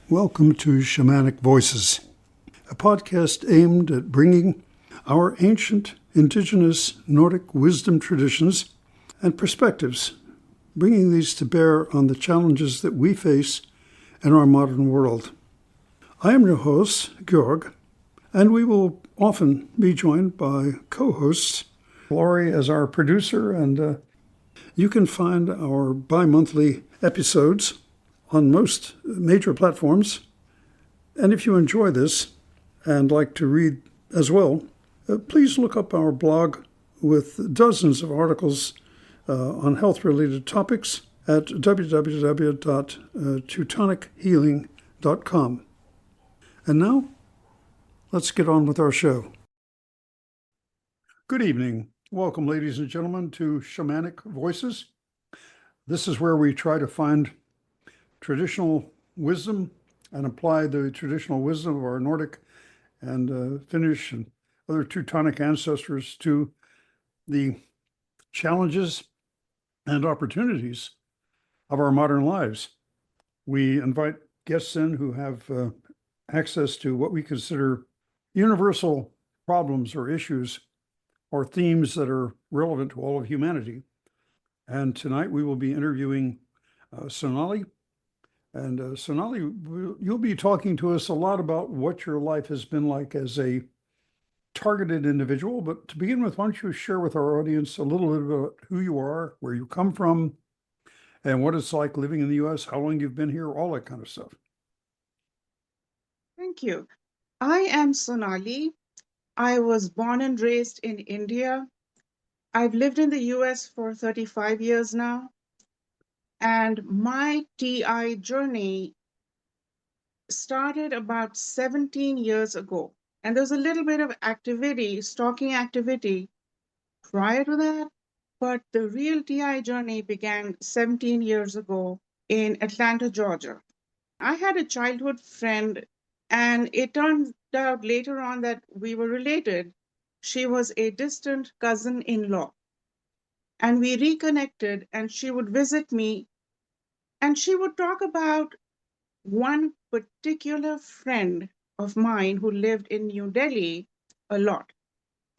Welcome to Shamanic Voices, a podcast aimed at bringing our ancient indigenous Nordic wisdom traditions and perspectives, bringing these to bear on the challenges that we face in our modern world. I am your host, Georg, and we will often be joined by co-hosts, Laurie as our producer, and you can find our bi-monthly episodes on most major platforms. And if you enjoy this and like to read as well, please look up our blog with dozens of articles on health-related topics at www.teutonichealing.com. And now, let's get on with our show. Good evening. Welcome, ladies and gentlemen, to Shamanic Voices. This is where we try to find traditional wisdom and apply the traditional wisdom of our Nordic and Finnish and other Teutonic ancestors to the challenges and opportunities of our modern lives. We invite guests in who have access to what we consider universal problems or issues or themes that are relevant to all of humanity. And tonight we will be interviewing Sonali. And Sonali, you'll be talking to us a lot about what your life has been like as a targeted individual. But to begin with, why don't you share with our audience a little bit about who you are, where you come from, and what it's like living in the U.S., how long you've been here, all that kind of stuff. Thank you. I am Sonali. I was born and raised in India. I've lived in the US for 35 years now. And my TI journey started about 17 years ago. And there's a little bit of activity, stalking activity prior to that. But the real TI journey began 17 years ago in Atlanta, Georgia. I had a childhood friend, and it turned out later on that we were related. She was a distant cousin-in-law. And we reconnected, and she would visit me, and she would talk about one particular friend of mine who lived in New Delhi a lot.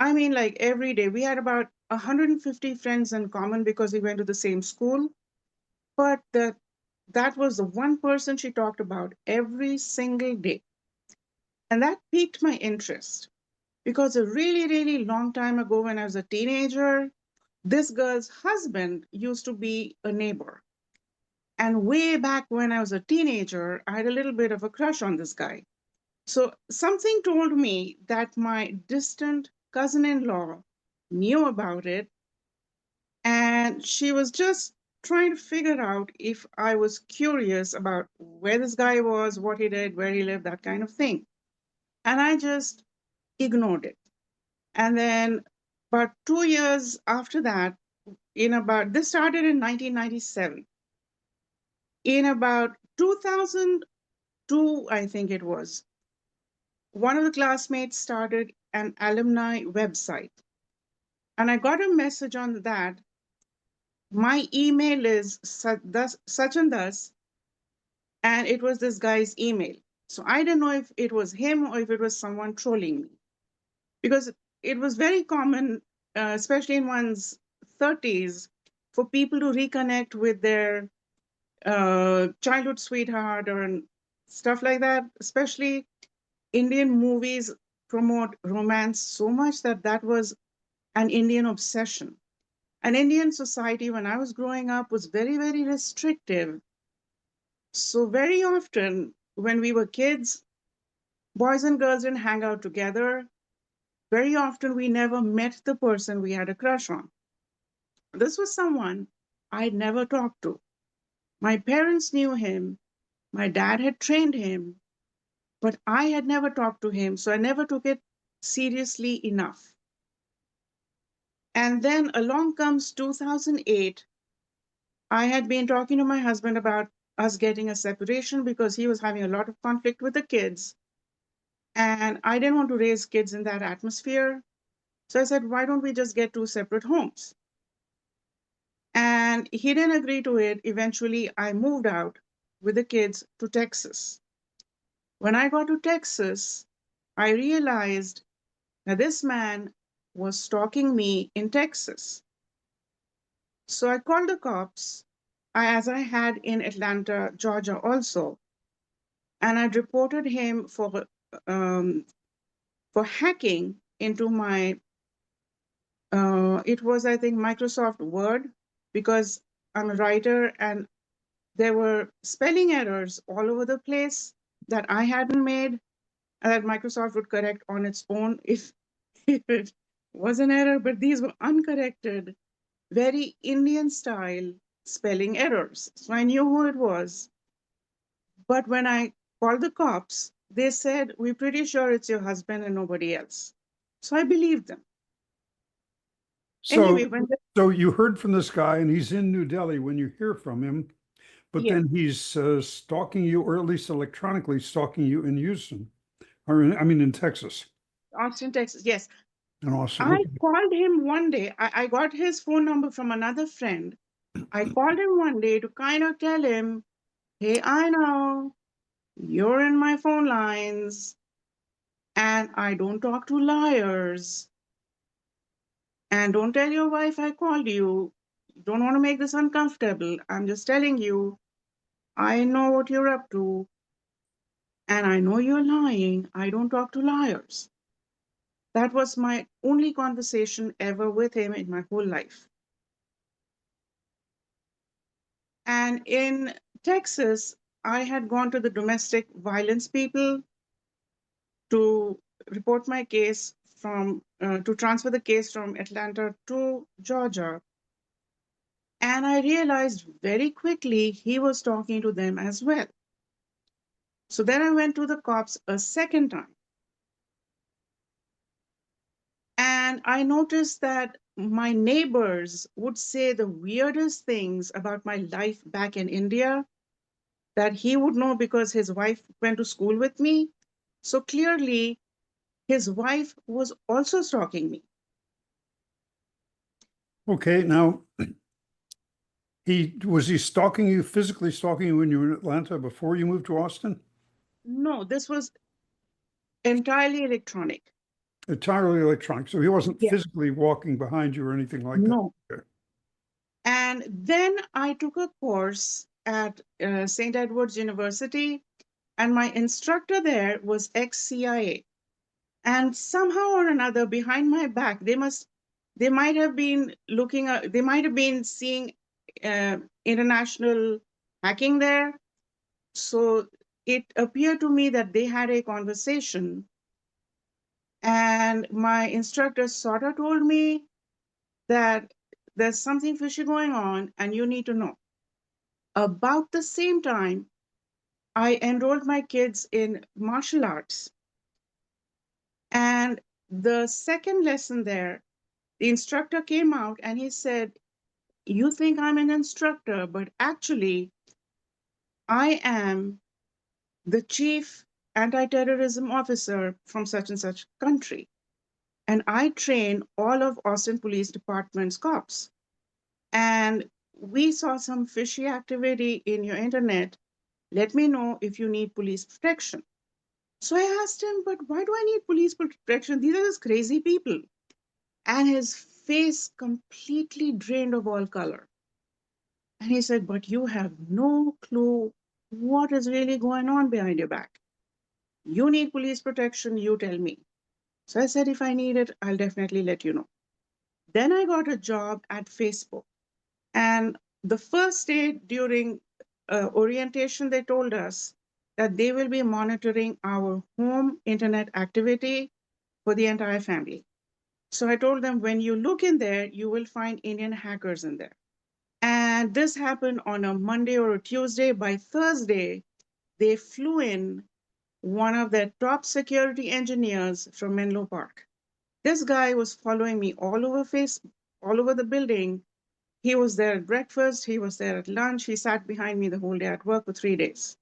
I mean, like every day. We had about 150 friends in common because we went to the same school. But that was the one person she talked about every single day. And that piqued my interest because a really, really long time ago, when I was a teenager, this girl's husband used to be a neighbor. And way back when I was a teenager, I had a little bit of a crush on this guy. So something told me that my distant cousin-in-law knew about it, and she was just trying to figure out if I was curious about where this guy was, what he did, where he lived, that kind of thing. And I just ignored it. And then about 2 years after that, this started in 1997. In about 2002, I think it was, one of the classmates started an alumni website. And I got a message on that. My email is such and thus, and it was this guy's email. So I didn't know if it was him or if it was someone trolling me, because it was very common, especially in one's 30s, for people to reconnect with their childhood sweetheart or stuff like that. Especially Indian movies promote romance so much that was an Indian obsession. An Indian society, when I was growing up, was very, very restrictive. So very often when we were kids, boys and girls didn't hang out together. Very often we never met the person we had a crush on. This was someone I'd never talked to. My parents knew him. My dad had trained him, but I had never talked to him, so I never took it seriously enough. And then along comes 2008. I had been talking to my husband about us getting a separation because he was having a lot of conflict with the kids. And I didn't want to raise kids in that atmosphere. So I said, why don't we just get two separate homes? And he didn't agree to it. Eventually, I moved out with the kids to Texas. When I got to Texas, I realized that this man was stalking me in Texas. So I called the cops, as I had in Atlanta, Georgia also, and I reported him um, for hacking into my, it was, I think, Microsoft Word, because I'm a writer and there were spelling errors all over the place that I hadn't made and that Microsoft would correct on its own if, if it was an error, but these were uncorrected, very Indian style spelling errors. So I knew who it was. But when I called the cops, they said, "We're pretty sure it's your husband and nobody else." So I believed them. So, Anyway, so you heard from this guy, and he's in New Delhi when you hear from him, but yeah, then he's stalking you, or at least electronically stalking you in Houston, or I mean in Texas Austin, Texas, yes. and Austin. I Okay. called him one day. I got his phone number from another friend. I called him one day to kind of tell him, "Hey, I know you're in my phone lines and I don't talk to liars. And don't tell your wife I called you. Don't want to make this uncomfortable. I'm just telling you, I know what you're up to and I know you're lying. I don't talk to liars." That was my only conversation ever with him in my whole life. And in Texas, I had gone to the domestic violence people to report my case to transfer the case from Atlanta to Georgia. And I realized very quickly he was talking to them as well. So then I went to the cops a second time. And I noticed that my neighbors would say the weirdest things about my life back in India that he would know because his wife went to school with me. So clearly, his wife was also stalking me. Okay. Now, he stalking you, physically stalking you when you were in Atlanta before you moved to Austin? No, this was entirely electronic. Entirely electronic. So he wasn't Yeah. physically walking behind you or anything like that. No. Okay. And then I took a course at St. Edward's University, and my instructor there was ex-CIA. And somehow or another, behind my back, they might have been they might have been seeing uh, international hacking there. So it appeared to me that they had a conversation, and my instructor sort of told me that there's something fishy going on and you need to know. About the same time, I enrolled my kids in martial arts. And the second lesson there, the instructor came out and he said, "You think I'm an instructor, but actually, I am the chief anti-terrorism officer from such and such country. And I train all of Austin Police Department's cops. And we saw some fishy activity in your internet. Let me know if you need police protection." So I asked him, "But why do I need police protection? These are just crazy people." And his face completely drained of all color. And he said, "But you have no clue what is really going on behind your back. You need police protection, you tell me." So I said, "If I need it, I'll definitely let you know." Then I got a job at Facebook. And the first day during orientation, they told us that they will be monitoring our home internet activity for the entire family. So I told them, when you look in there, you will find Indian hackers in there. And this happened on a Monday or a Tuesday. By Thursday, they flew in one of their top security engineers from Menlo Park. This guy was following me all over the building. He was there at breakfast, he was there at lunch, he sat behind me the whole day at work for 3 days.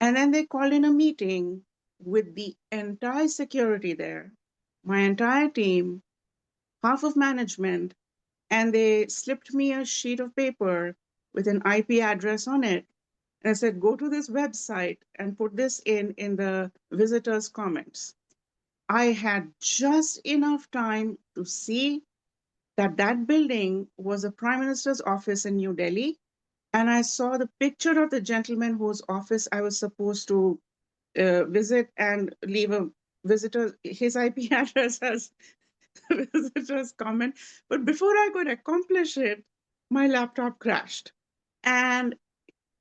And then they called in a meeting with the entire security there, my entire team, half of management, and they slipped me a sheet of paper with an IP address on it. And I said, go to this website and put this in the visitors' comments. I had just enough time to see that that building was a prime minister's office in New Delhi. And I saw the picture of the gentleman whose office I was supposed to visit and leave a visitor, his IP address as visitor's comment. But before I could accomplish it, my laptop crashed. And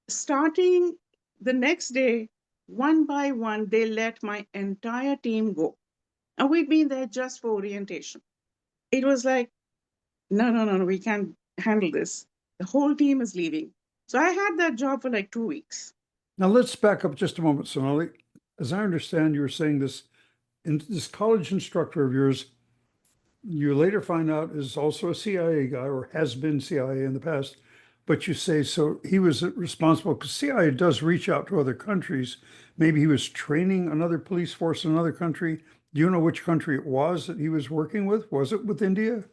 starting the next day, one by one, they let my entire team go. And we'd been there just for orientation. It was like, no, no, no, no, we can't handle this. The whole team is leaving. So I had that job for like 2 weeks. Now let's back up just a moment, Sonali. As I understand, you were saying this college instructor of yours, you later find out is also a CIA guy or has been CIA in the past. But you say, so he was responsible because CIA does reach out to other countries. Maybe he was training another police force in another country. Do you know which country it was that he was working with? Was it with India?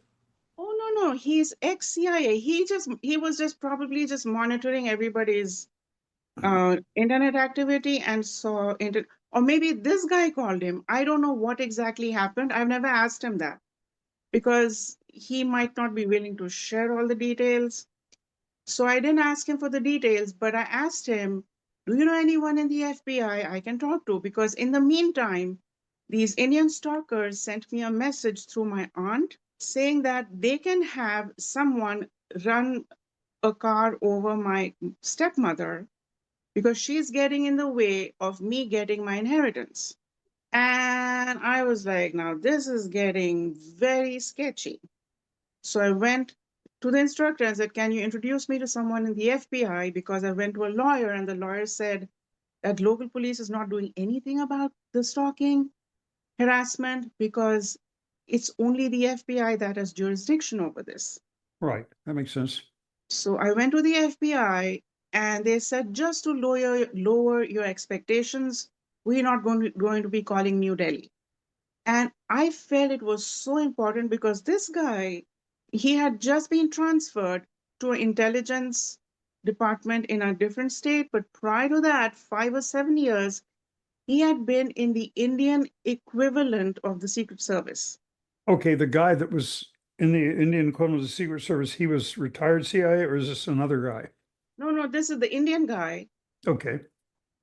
Oh no, no, he's ex-CIA. He was just probably just monitoring everybody's internet activity and saw or maybe this guy called him. I don't know what exactly happened. I've never asked him that because he might not be willing to share all the details. So I didn't ask him for the details, but I asked him, do you know anyone in the FBI I can talk to? Because in the meantime, these Indian stalkers sent me a message through my aunt saying that they can have someone run a car over my stepmother because she's getting in the way of me getting my inheritance. And I was like, now this is getting very sketchy. So I went to the instructor and said, can you introduce me to someone in the FBI? Because I went to a lawyer and the lawyer said that local police is not doing anything about the stalking, harassment, because it's only the FBI that has jurisdiction over this. Right. That makes sense. So I went to the FBI and they said, just to lower your expectations, we're not going to be calling New Delhi. And I felt it was so important because this guy, he had just been transferred to an intelligence department in a different state. But prior to that, 5 or 7 years, he had been in the Indian equivalent of the Secret Service. Okay, the guy that was in the Indian equivalent of the Secret Service, he was retired CIA, or is this another guy? No, no, this is the Indian guy Okay.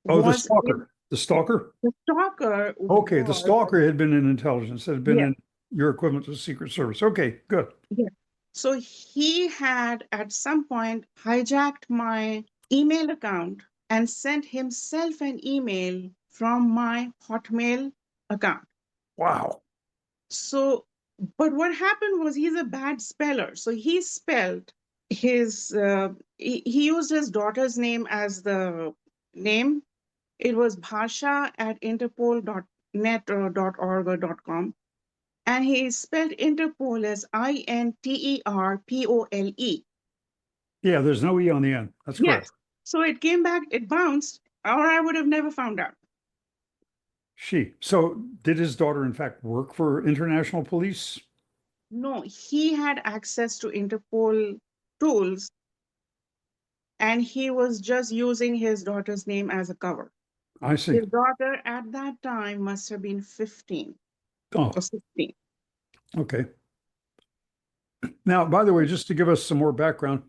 Oh, the was in, stalker. The stalker? the stalker Okay, the was, stalker had been in intelligence, had been yeah, in your equivalent to the Secret Service. Okay, good. yeah. So he had at some point hijacked my email account and sent himself an email from my Hotmail account. Wow. So, but what happened was he's a bad speller. So he spelled he used his daughter's name as the name. It was Bhasha at interpol.net or .org or .com. And he spelled Interpol as Interpole. Yeah, there's no E on the end. That's correct. Yes. So it came back, it bounced, or I would have never found out. She. So did his daughter, in fact, work for international police? No, he had access to Interpol tools and he was just using his daughter's name as a cover. I see. His daughter at that time must have been 15 Oh, or 16. okay. Now, by the way, just to give us some more background,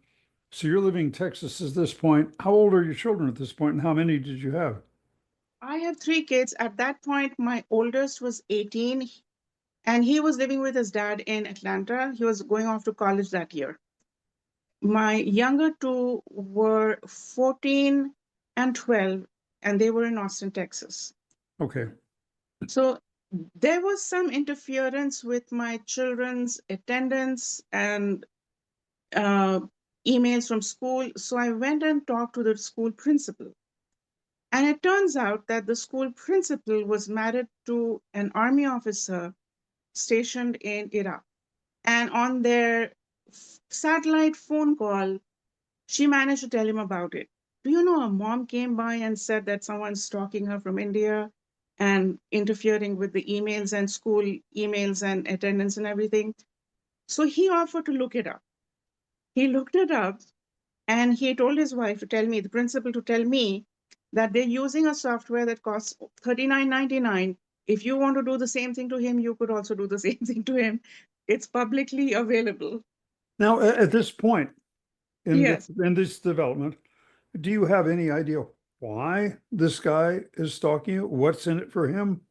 so you're living in Texas at this point. How old are your children at this point, and how many did you have? I have 3 kids. At that point, my oldest was 18 and he was living with his dad in Atlanta. He was going off to college that year. My younger two were 14 and 12, and they were in Austin, Texas. Okay. So there was some interference with my children's attendance and uh, emails from school. So I went and talked to the school principal. And it turns out that the school principal was married to an army officer stationed in Iraq. And on their satellite phone call, she managed to tell him about it. Do you know, a mom came by and said that someone's stalking her from India and interfering with the emails and school emails and attendance and everything. So he offered to look it up. He looked it up And he told his wife to tell me, the principal to tell me that they're using a software that costs $39.99. If you want to do the same thing to him, you could also do the same thing to him. It's publicly available. Now, at this point Yes. in this development, do you have any idea why this guy is stalking you? What's in it for him?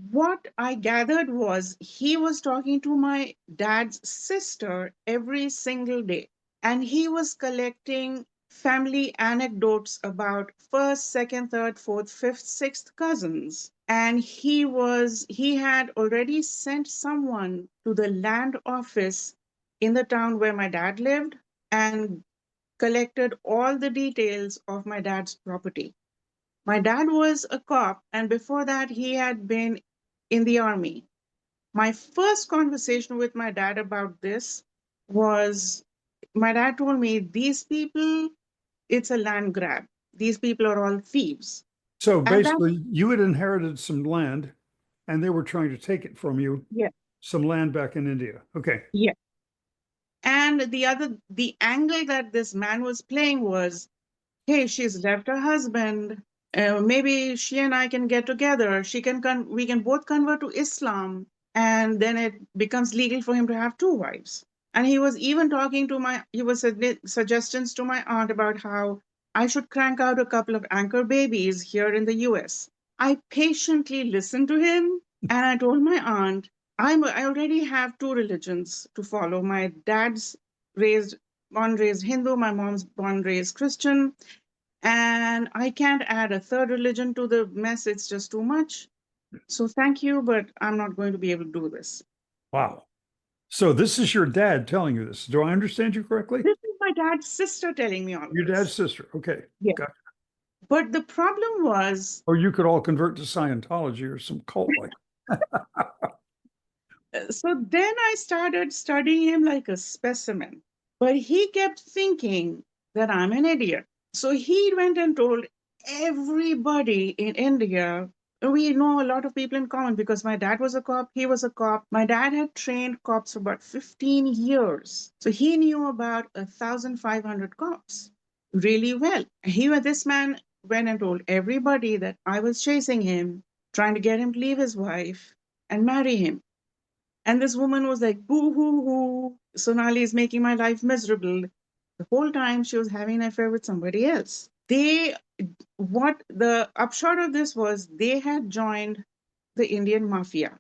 What I gathered was he was talking to my dad's sister every single day, and he was collecting family anecdotes about first, second, third, fourth, fifth, sixth cousins. And he had already sent someone to the land office in the town where my dad lived and collected all the details of my dad's property. My dad was a cop, and before that, he had been in the army. My first conversation with my dad about this was my dad told me, these people, it's a land grab. These people are all thieves. So At that, basically, you had inherited some land and they were trying to take it from you, yeah, some land back in India. Okay. yeah. And the angle that this man was playing was, hey, she's left her husband. Maybe she and I can get together. We can both convert to Islam, and then it becomes legal for him to have two wives. And he was even he was suggestions to my aunt about how I should crank out a couple of anchor babies here in the US. I patiently listened to him, and I told my aunt, I already have two religions to follow. My dad's raised born raised Hindu, my mom's born raised Christian, and I can't add a third religion to the mess. It's just too much. So thank you, but I'm not going to be able to do this. Wow. So this is your dad telling you this. Do I understand you correctly? This is my dad's sister telling me all of Your dad's this. sister. Okay. Yeah. Got it. But the problem was, Or you could all convert to Scientology or some cult like. so then I started studying him like a specimen. But he kept thinking that I'm an idiot. So he went and told everybody in India. We know a lot of people in common because my dad was a cop, he was a cop. My dad had trained cops for about 15 years. So he knew about 1,500 cops really well. This man went and told everybody that I was chasing him, trying to get him to leave his wife and marry him. And this woman was like, boo hoo hoo, Sonali is making my life miserable. The whole time she was having an affair with somebody else. What the upshot of this was, they had joined the Indian mafia.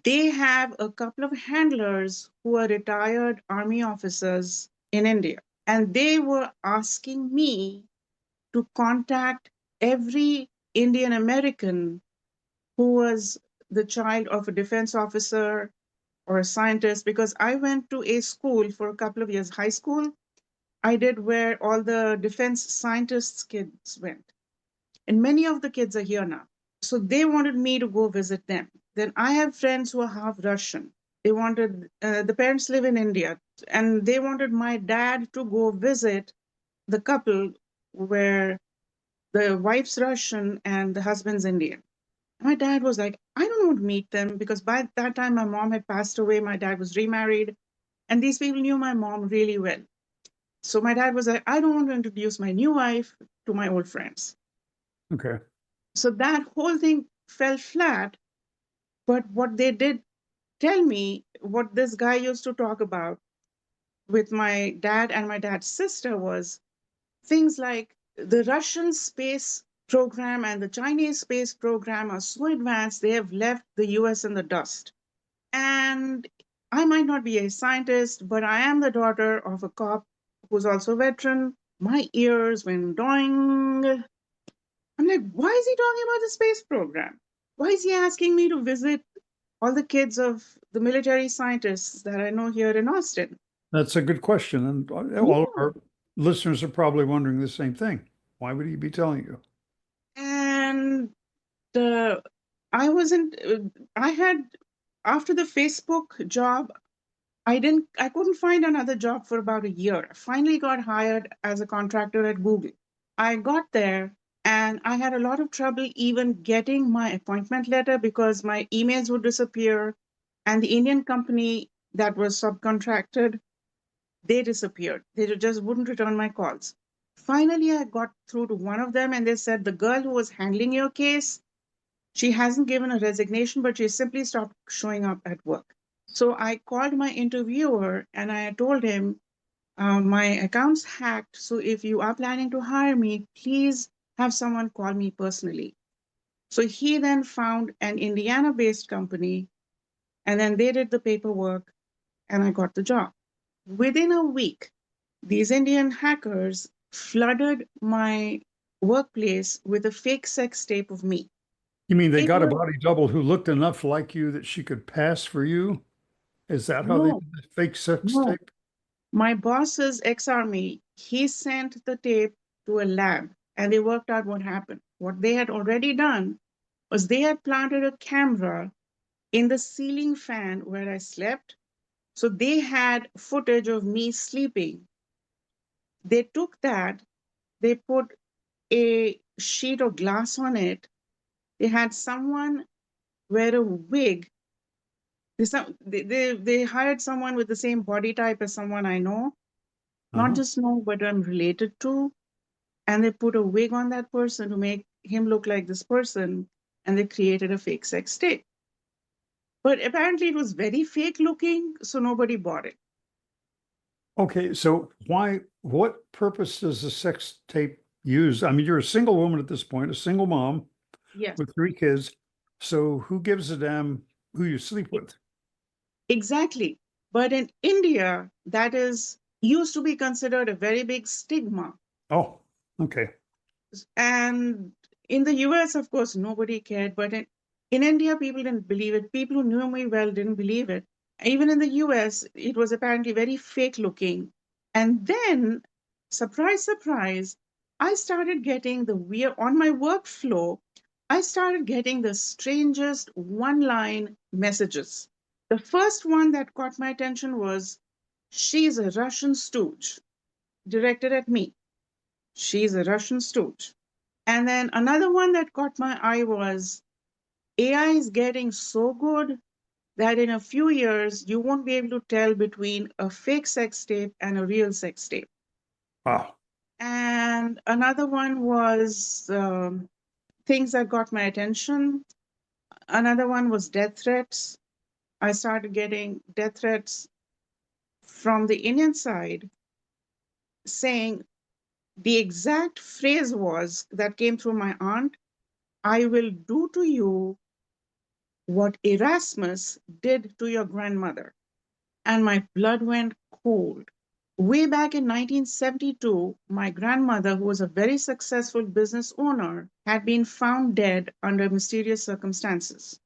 They have a couple of handlers who are retired army officers in India. And they were asking me to contact every Indian American who was the child of a defense officer or a scientist, because I went to a school for a couple of years, high school. I did where all the defense scientists' kids went. And many of the kids are here now. So they wanted me to go visit them. Then I have friends who are half Russian. The parents live in India, and they wanted my dad to go visit the couple where the wife's Russian and the husband's Indian. My dad was like, I don't want to meet them because by that time my mom had passed away. My dad was remarried, and these people knew my mom really well. So my dad was like, I don't want to introduce my new wife to my old friends. Okay. So that whole thing fell flat. But what they did tell me, what this guy used to talk about with my dad and my dad's sister was things like the Russian space program and the Chinese space program are so advanced, they have left the US in the dust. And I might not be a scientist, but I am the daughter of a cop who's also a veteran. My ears went doing. I'm like, why is he talking about the space program? Why is he asking me to visit all the kids of the military scientists that I know here in Austin? That's a good question. And all of Yeah. our listeners are probably wondering the same thing. Why would he be telling you? And uh, I wasn't, I had, after the Facebook job, I couldn't find another job for about a year. I finally got hired as a contractor at Google. I got there and I had a lot of trouble even getting my appointment letter because my emails would disappear. And the Indian company that was subcontracted They disappeared. They just wouldn't return my calls. Finally, I got through to one of them, and they said the girl who was handling your case, she hasn't given a resignation, but she simply stopped showing up at work. So I called my interviewer and I told him, my account's hacked. So if you are planning to hire me, please have someone call me personally. So he then found an Indiana based company, and then they did the paperwork, and I got the job. Within a week, these Indian hackers flooded my workplace with a fake sex tape of me. You mean they It got a was body double who looked enough like you that she could pass for you? Is that how they no, did the fake sex no. tape? My boss's ex-army, he sent the tape to a lab and they worked out what happened. What they had already done was they had planted a camera in the ceiling fan where I slept. So they had footage of me sleeping. They took that, they put a sheet of glass on it. They had someone wear a wig. They hired someone with the same body type as someone I know, not Uh-huh. just know, but I'm related to. And they put a wig on that person to make him look like this person, and they created a fake sex tape. But apparently it was very fake looking, so nobody bought it. Okay, so what purpose does the sex tape use? I mean, you're a single woman at this point, a single mom Yes, with three kids. So who gives a damn who you sleep e- with? exactly. But in India, that is used to be considered a very big stigma. Oh, okay. And in the US, of course, nobody cared. But in India, people didn't believe it. People who knew me well didn't believe it. Even in the US, it was apparently very fake looking. And then, surprise, surprise, I started getting the weird, on my workflow, I started getting the strangest one line messages. The first one that caught my attention was, "She's a Russian stooge," directed at me. "She's a Russian stooge." And then another one that caught my eye was, AI is getting so good that in a few years, you won't be able to tell between a fake sex tape and a real sex tape. Wow. And another one was things that got my attention. Another one was death threats. I started getting death threats from the Indian side saying the exact phrase was that came through my aunt: "I will do to you what Erasmus did to your grandmother." And my blood went cold. Way back in 1972, my grandmother, who was a very successful business owner, had been found dead under mysterious circumstances.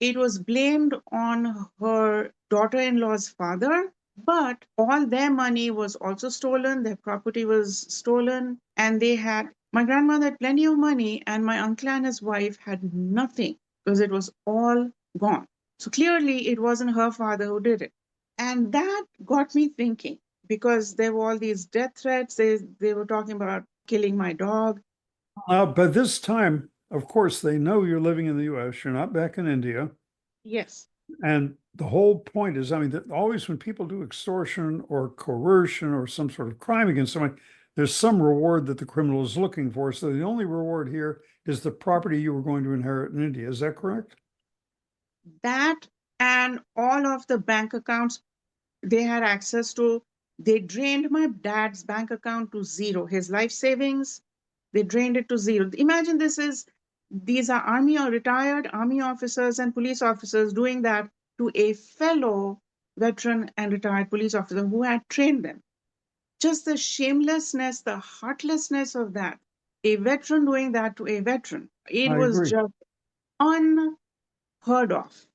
It was blamed on her daughter in law's father, but all their money was also stolen, their property was stolen, and they had my grandmother had plenty of money, and my uncle and his wife had nothing because it was all gone. So clearly, it wasn't her father who did it. And that got me thinking because there were all these death threats. They were talking about killing my dog. By this time, of course, they know you're living in the US, you're not back in India. Yes, And the whole point is, I mean, that always when people do extortion or coercion or some sort of crime against someone, there's some reward that the criminal is looking for. So the only reward here is the property you were going to inherit in India. Is that correct? that and all of the bank accounts they had access to. They drained my dad's bank account to zero, his life savings. They drained it to zero. Imagine these are army or retired army officers and police officers doing that to a fellow veteran and retired police officer who had trained them. Just the shamelessness, the heartlessness of that. A veteran doing that to a veteran. It I was agree. just unheard of.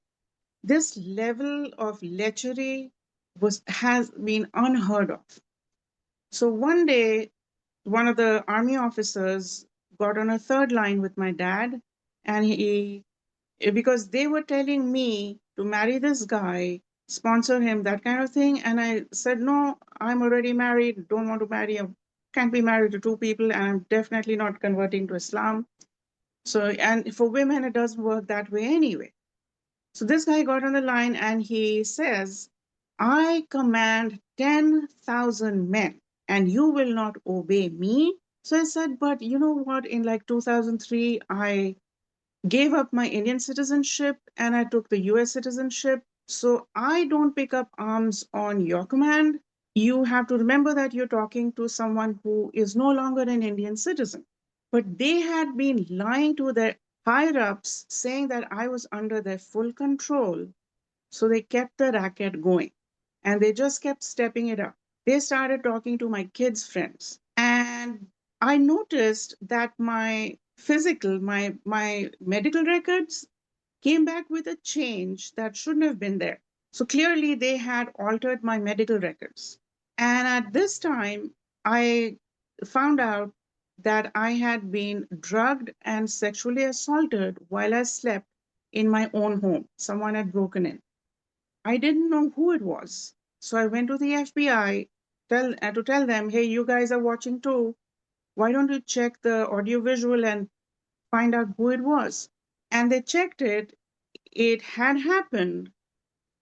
This level of lechery has been unheard of. So one day, one of the army officers got on a third line with my dad, and because they were telling me to marry this guy, sponsor him, that kind of thing. And I said, no, I'm already married, don't want to marry, can't be married to two people, and I'm definitely not converting to Islam. So, and for women, it doesn't work that way anyway. So this guy got on the line and he says, I command 10,000 men and you will not obey me. So I said, but you know what? In like 2003, I gave up my Indian citizenship and I took the US citizenship. So I don't pick up arms on your command. You have to remember that you're talking to someone who is no longer an Indian citizen. But they had been lying to their higher ups, saying that I was under their full control. So they kept the racket going and they just kept stepping it up. They started talking to my kids' friends. And I noticed that my physical, my medical records came back with a change that shouldn't have been there. So clearly they had altered my medical records. And at this time, I found out that I had been drugged and sexually assaulted while I slept in my own home. Someone had broken in. I didn't know who it was. So I went to the FBI to tell them, hey, you guys are watching too. Why don't you check the audio visual and find out who it was? And they checked it. It had happened.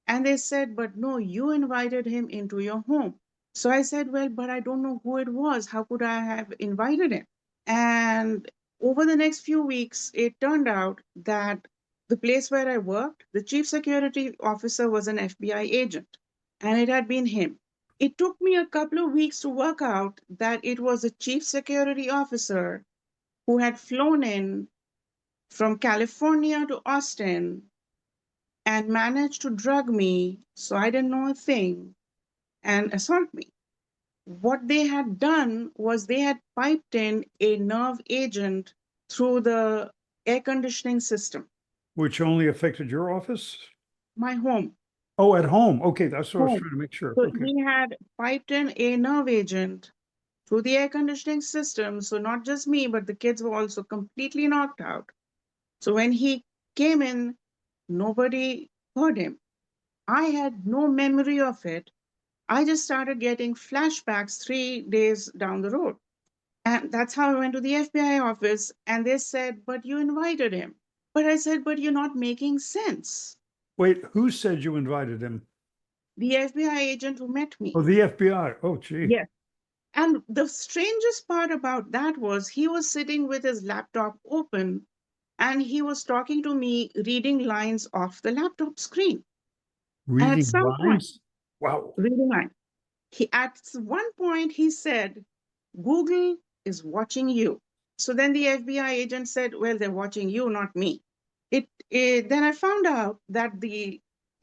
And they said, but no, you invited him into your home. So I said, well, but I don't know who it was. How could I have invited him? And over the next few weeks, it turned out that the place where I worked, the chief security officer was an FBI agent, and it had been him. It took me a couple of weeks to work out that it was a chief security officer who had flown in from California to Austin and managed to drug me so I didn't know a thing and assault me. What they had done was they had piped in a nerve agent through the air conditioning system, Which only affected your office? my home. Oh, at home. Okay, that's what I was Home. trying to make sure. So Okay. he had piped in a nerve agent through the air conditioning system. So not just me, but the kids were also completely knocked out. So when he came in, nobody heard him. I had no memory of it. I just started getting flashbacks 3 days down the road. And that's how I went to the FBI office and they said, but you invited him. But I said, but you're not making sense. Wait, who said you invited him? The FBI agent who met me. Oh, the FBI. Oh, gee. Yes. And the strangest part about that was he was sitting with his laptop open and he was talking to me, reading lines off the laptop screen. And at Reading some point, lines? Wow. reading lines, at one point he said, Google is watching you. So then the FBI agent said, well, they're watching you, not me. Then I found out that the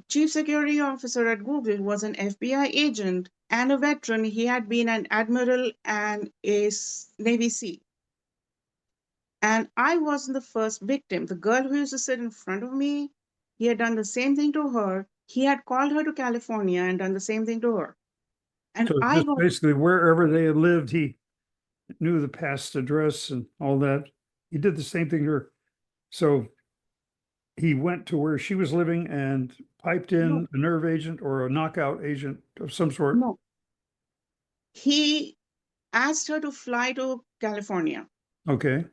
chief security officer at Google was an FBI agent and a veteran. He had been an admiral and a Navy SEAL. And I wasn't the first victim. The girl who used to sit in front of me, he had done the same thing to her. He had called her to California and done the same thing to her. And So I just got basically wherever they had lived, he knew the past address and all that. He did the same thing to her. So he went to where she was living and piped no, in a nerve agent or a knockout agent of some sort. no. He asked her to fly to California. Okay.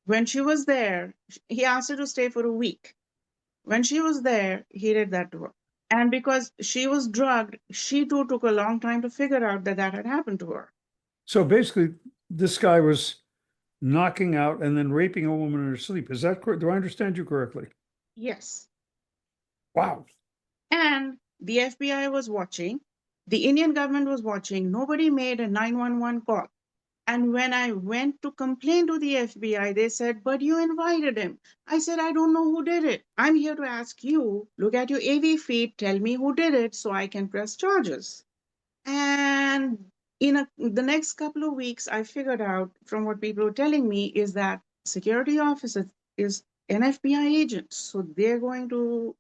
When she was there, he asked her to stay for a week. When she was there, he did that to her. And because she was drugged, she too took a long time to figure out that that had happened to her. So basically, this guy was knocking out and then raping a woman in her sleep. Is that correct? Do I understand you correctly? Yes. Wow. And the FBI was watching, the Indian government was watching. Nobody made a 911 call. And when I went to complain to the FBI, they said, but you invited him. I said, I don't know who did it. I'm here to ask you, look at your AV feed, tell me who did it so I can press charges. And the next couple of weeks, I figured out from what people were telling me is that security officer is an FBI agent. So they're going to,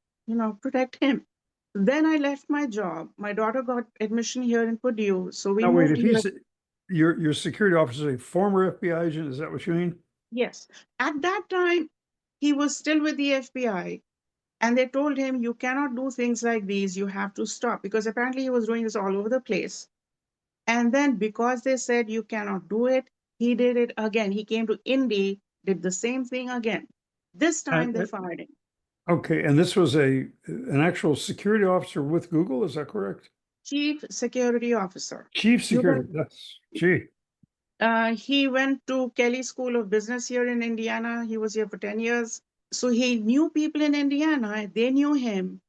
protect him. Then I left my job. My daughter got admission here in Purdue. So we Now wait, moved if here. he's your security officer, is a former FBI agent, is that what you mean? Yes. At that time, he was still with the FBI. And they told him, you cannot do things like these. You have to stop. Because apparently he was doing this all over the place. And then because they said you cannot do it, he did it again. He came to Indy, did the same thing again. This time And they fired him. Okay, and this was an actual security officer with Google, is that correct? Chief Security Officer. Chief You security, that's, gee. He went to Kelly School of Business here in Indiana. He was here for 10 years. So he knew people in Indiana. They knew him,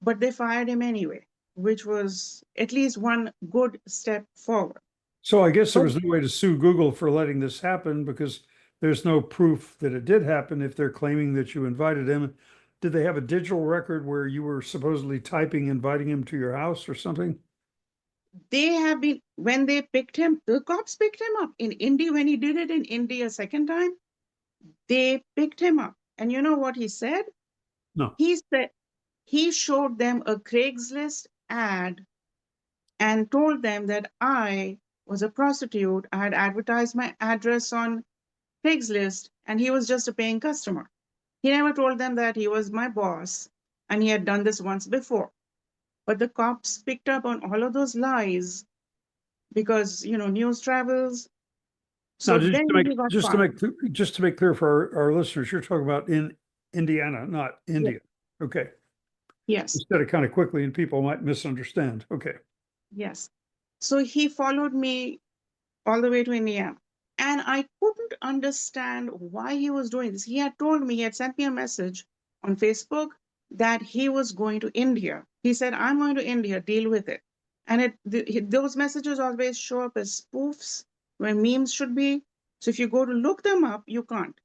but they fired him anyway, which was at least one good step forward. So I guess there But was no way to sue Google for letting this happen because there's no proof that it did happen if they're claiming that you invited him. Did they have a digital record where you were supposedly typing, inviting him to your house or something? they have been, when they picked him, the cops picked him up in India. When he did it in India second time, they picked him up. And you know what he said? No. He said he showed them a Craigslist ad and told them that I was a prostitute. I had advertised my address on Craigslist and he was just a paying customer. He never told them that he was my boss and he had done this once before. But the cops picked up on all of those lies because, news travels. Now, So then he got fired. just to make clear for our listeners, you're talking about in Indiana, not Yes. India. Okay. You Yes. said it kind of quickly and people might misunderstand. Okay. Yes. So he followed me all the way to Indiana. And I couldn't understand why he was doing this. He had told me, he had sent me a message on Facebook that he was going to India. He said, I'm going to India, deal with it. And those messages always show up as spoofs where memes should be. So if you go to look them up, you can't.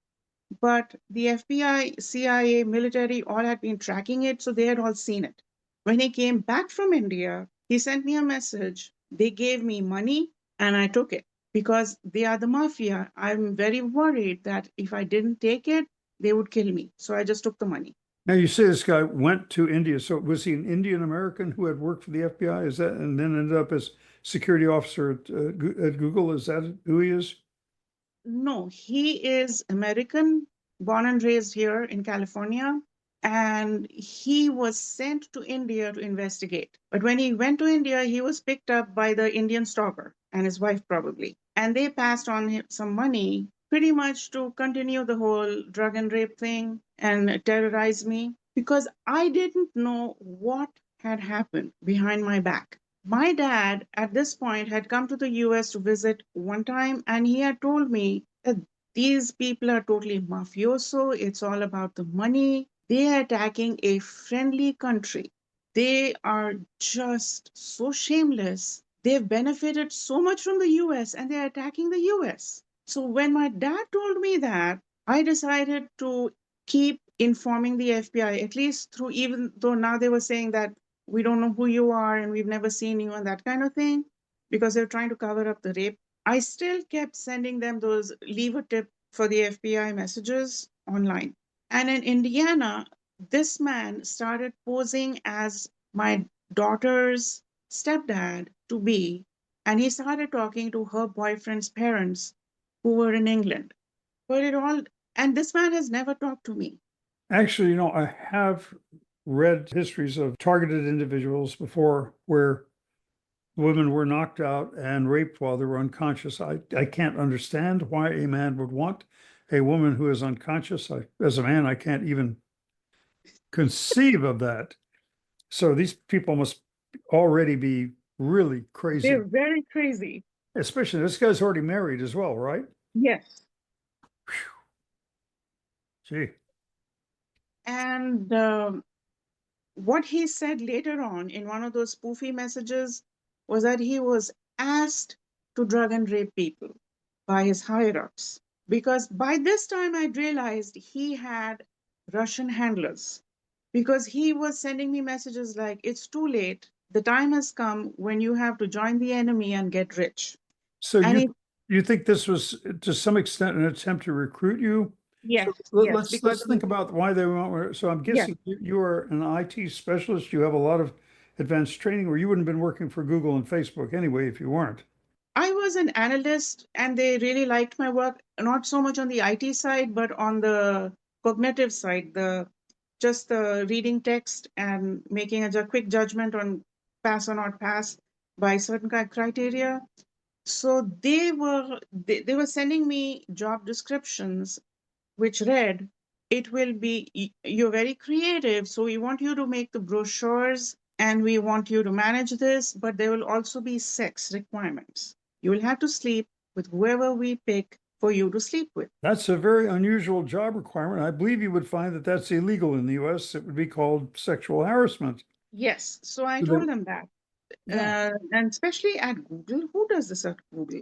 But the FBI, CIA, military all had been tracking it, so they had all seen it. When he came back from India, he sent me a message. They gave me money and I took it because they are the mafia. I'm very worried that if I didn't take it, they would kill me. So I just took the money. Now you say this guy went to India. So was he an Indian American who had worked for the FBI? Is that and then ended up as security officer at Google? Is that who he is? No, he is American, born and raised here in California. And he was sent to India to investigate. But when he went to India, he was picked up by the Indian stalker and his wife, probably. And they passed on him some money pretty much to continue the whole drug and rape thing and terrorize me because I didn't know what had happened behind my back. My dad, at this point, had come to the US to visit one time, and he had told me that these people are totally mafioso. It's all about the money. They are attacking a friendly country. They are just so shameless. They've benefited so much from the US and they're attacking the US. So when my dad told me that, I decided to keep informing the FBI, at least through, even though now they were saying that we don't know who you are and we've never seen you and that kind of thing, because they're trying to cover up the rape. I still kept sending them those leave a tip for the FBI messages online. And in Indiana, this man started posing as my daughter's stepdad to be, and he started talking to her boyfriend's parents who were in England. But it all, and this man has never talked to me. Actually, I have read histories of targeted individuals before where women were knocked out and raped while they were unconscious. I can't understand why a man would want a woman who is unconscious. As a man, I can't even conceive of that. So these people must already be really crazy, They're very crazy. especially this guy's already married as well, right? Yes. Gee. And what he said later on in one of those spoofy messages was that he was asked to drug and rape people by his higher ups. Because by this time, I realized he had Russian handlers because he was sending me messages like, it's too late. The time has come when you have to join the enemy and get rich. So And you think this was to some extent an attempt to recruit you? So yes, yes, because let's think about why they want. So I'm yes, guessing you are an IT specialist. You have a lot of advanced training, or you wouldn't have been working for Google and Facebook anyway if you weren't. I was an analyst and they really liked my work, not so much on the IT side, but on the cognitive side, just the reading text and making a quick judgment on pass or not pass by certain criteria. So they were sending me job descriptions which read it will be, you're very creative, so we want you to make the brochures and we want you to manage this, but there will also be sex requirements. You will have to sleep with whoever we pick for you to sleep with. That's a very unusual job requirement. I believe you would find that that's illegal in the US. It would be called sexual harassment. Yes, so I So they- told them that. yeah. And especially at Google, who does this at Google?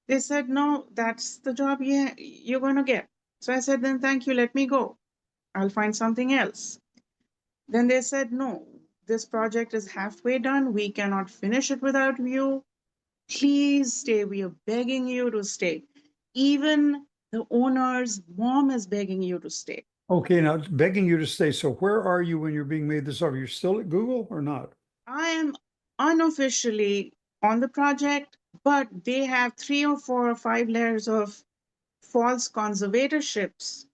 They said, no, that's the job you're going to get. So I said, then thank you, let me go. I'll find something else. Then they said, no, this project is halfway done. We cannot finish it without you. Please stay. We are begging you to stay. Even the owner's mom is begging you to stay. Okay, now begging you to stay. So where are you when you're being made this offer? You're still at Google or not? I am unofficially on the project, but they have 3 or 4 or 5 layers of false conservatorships.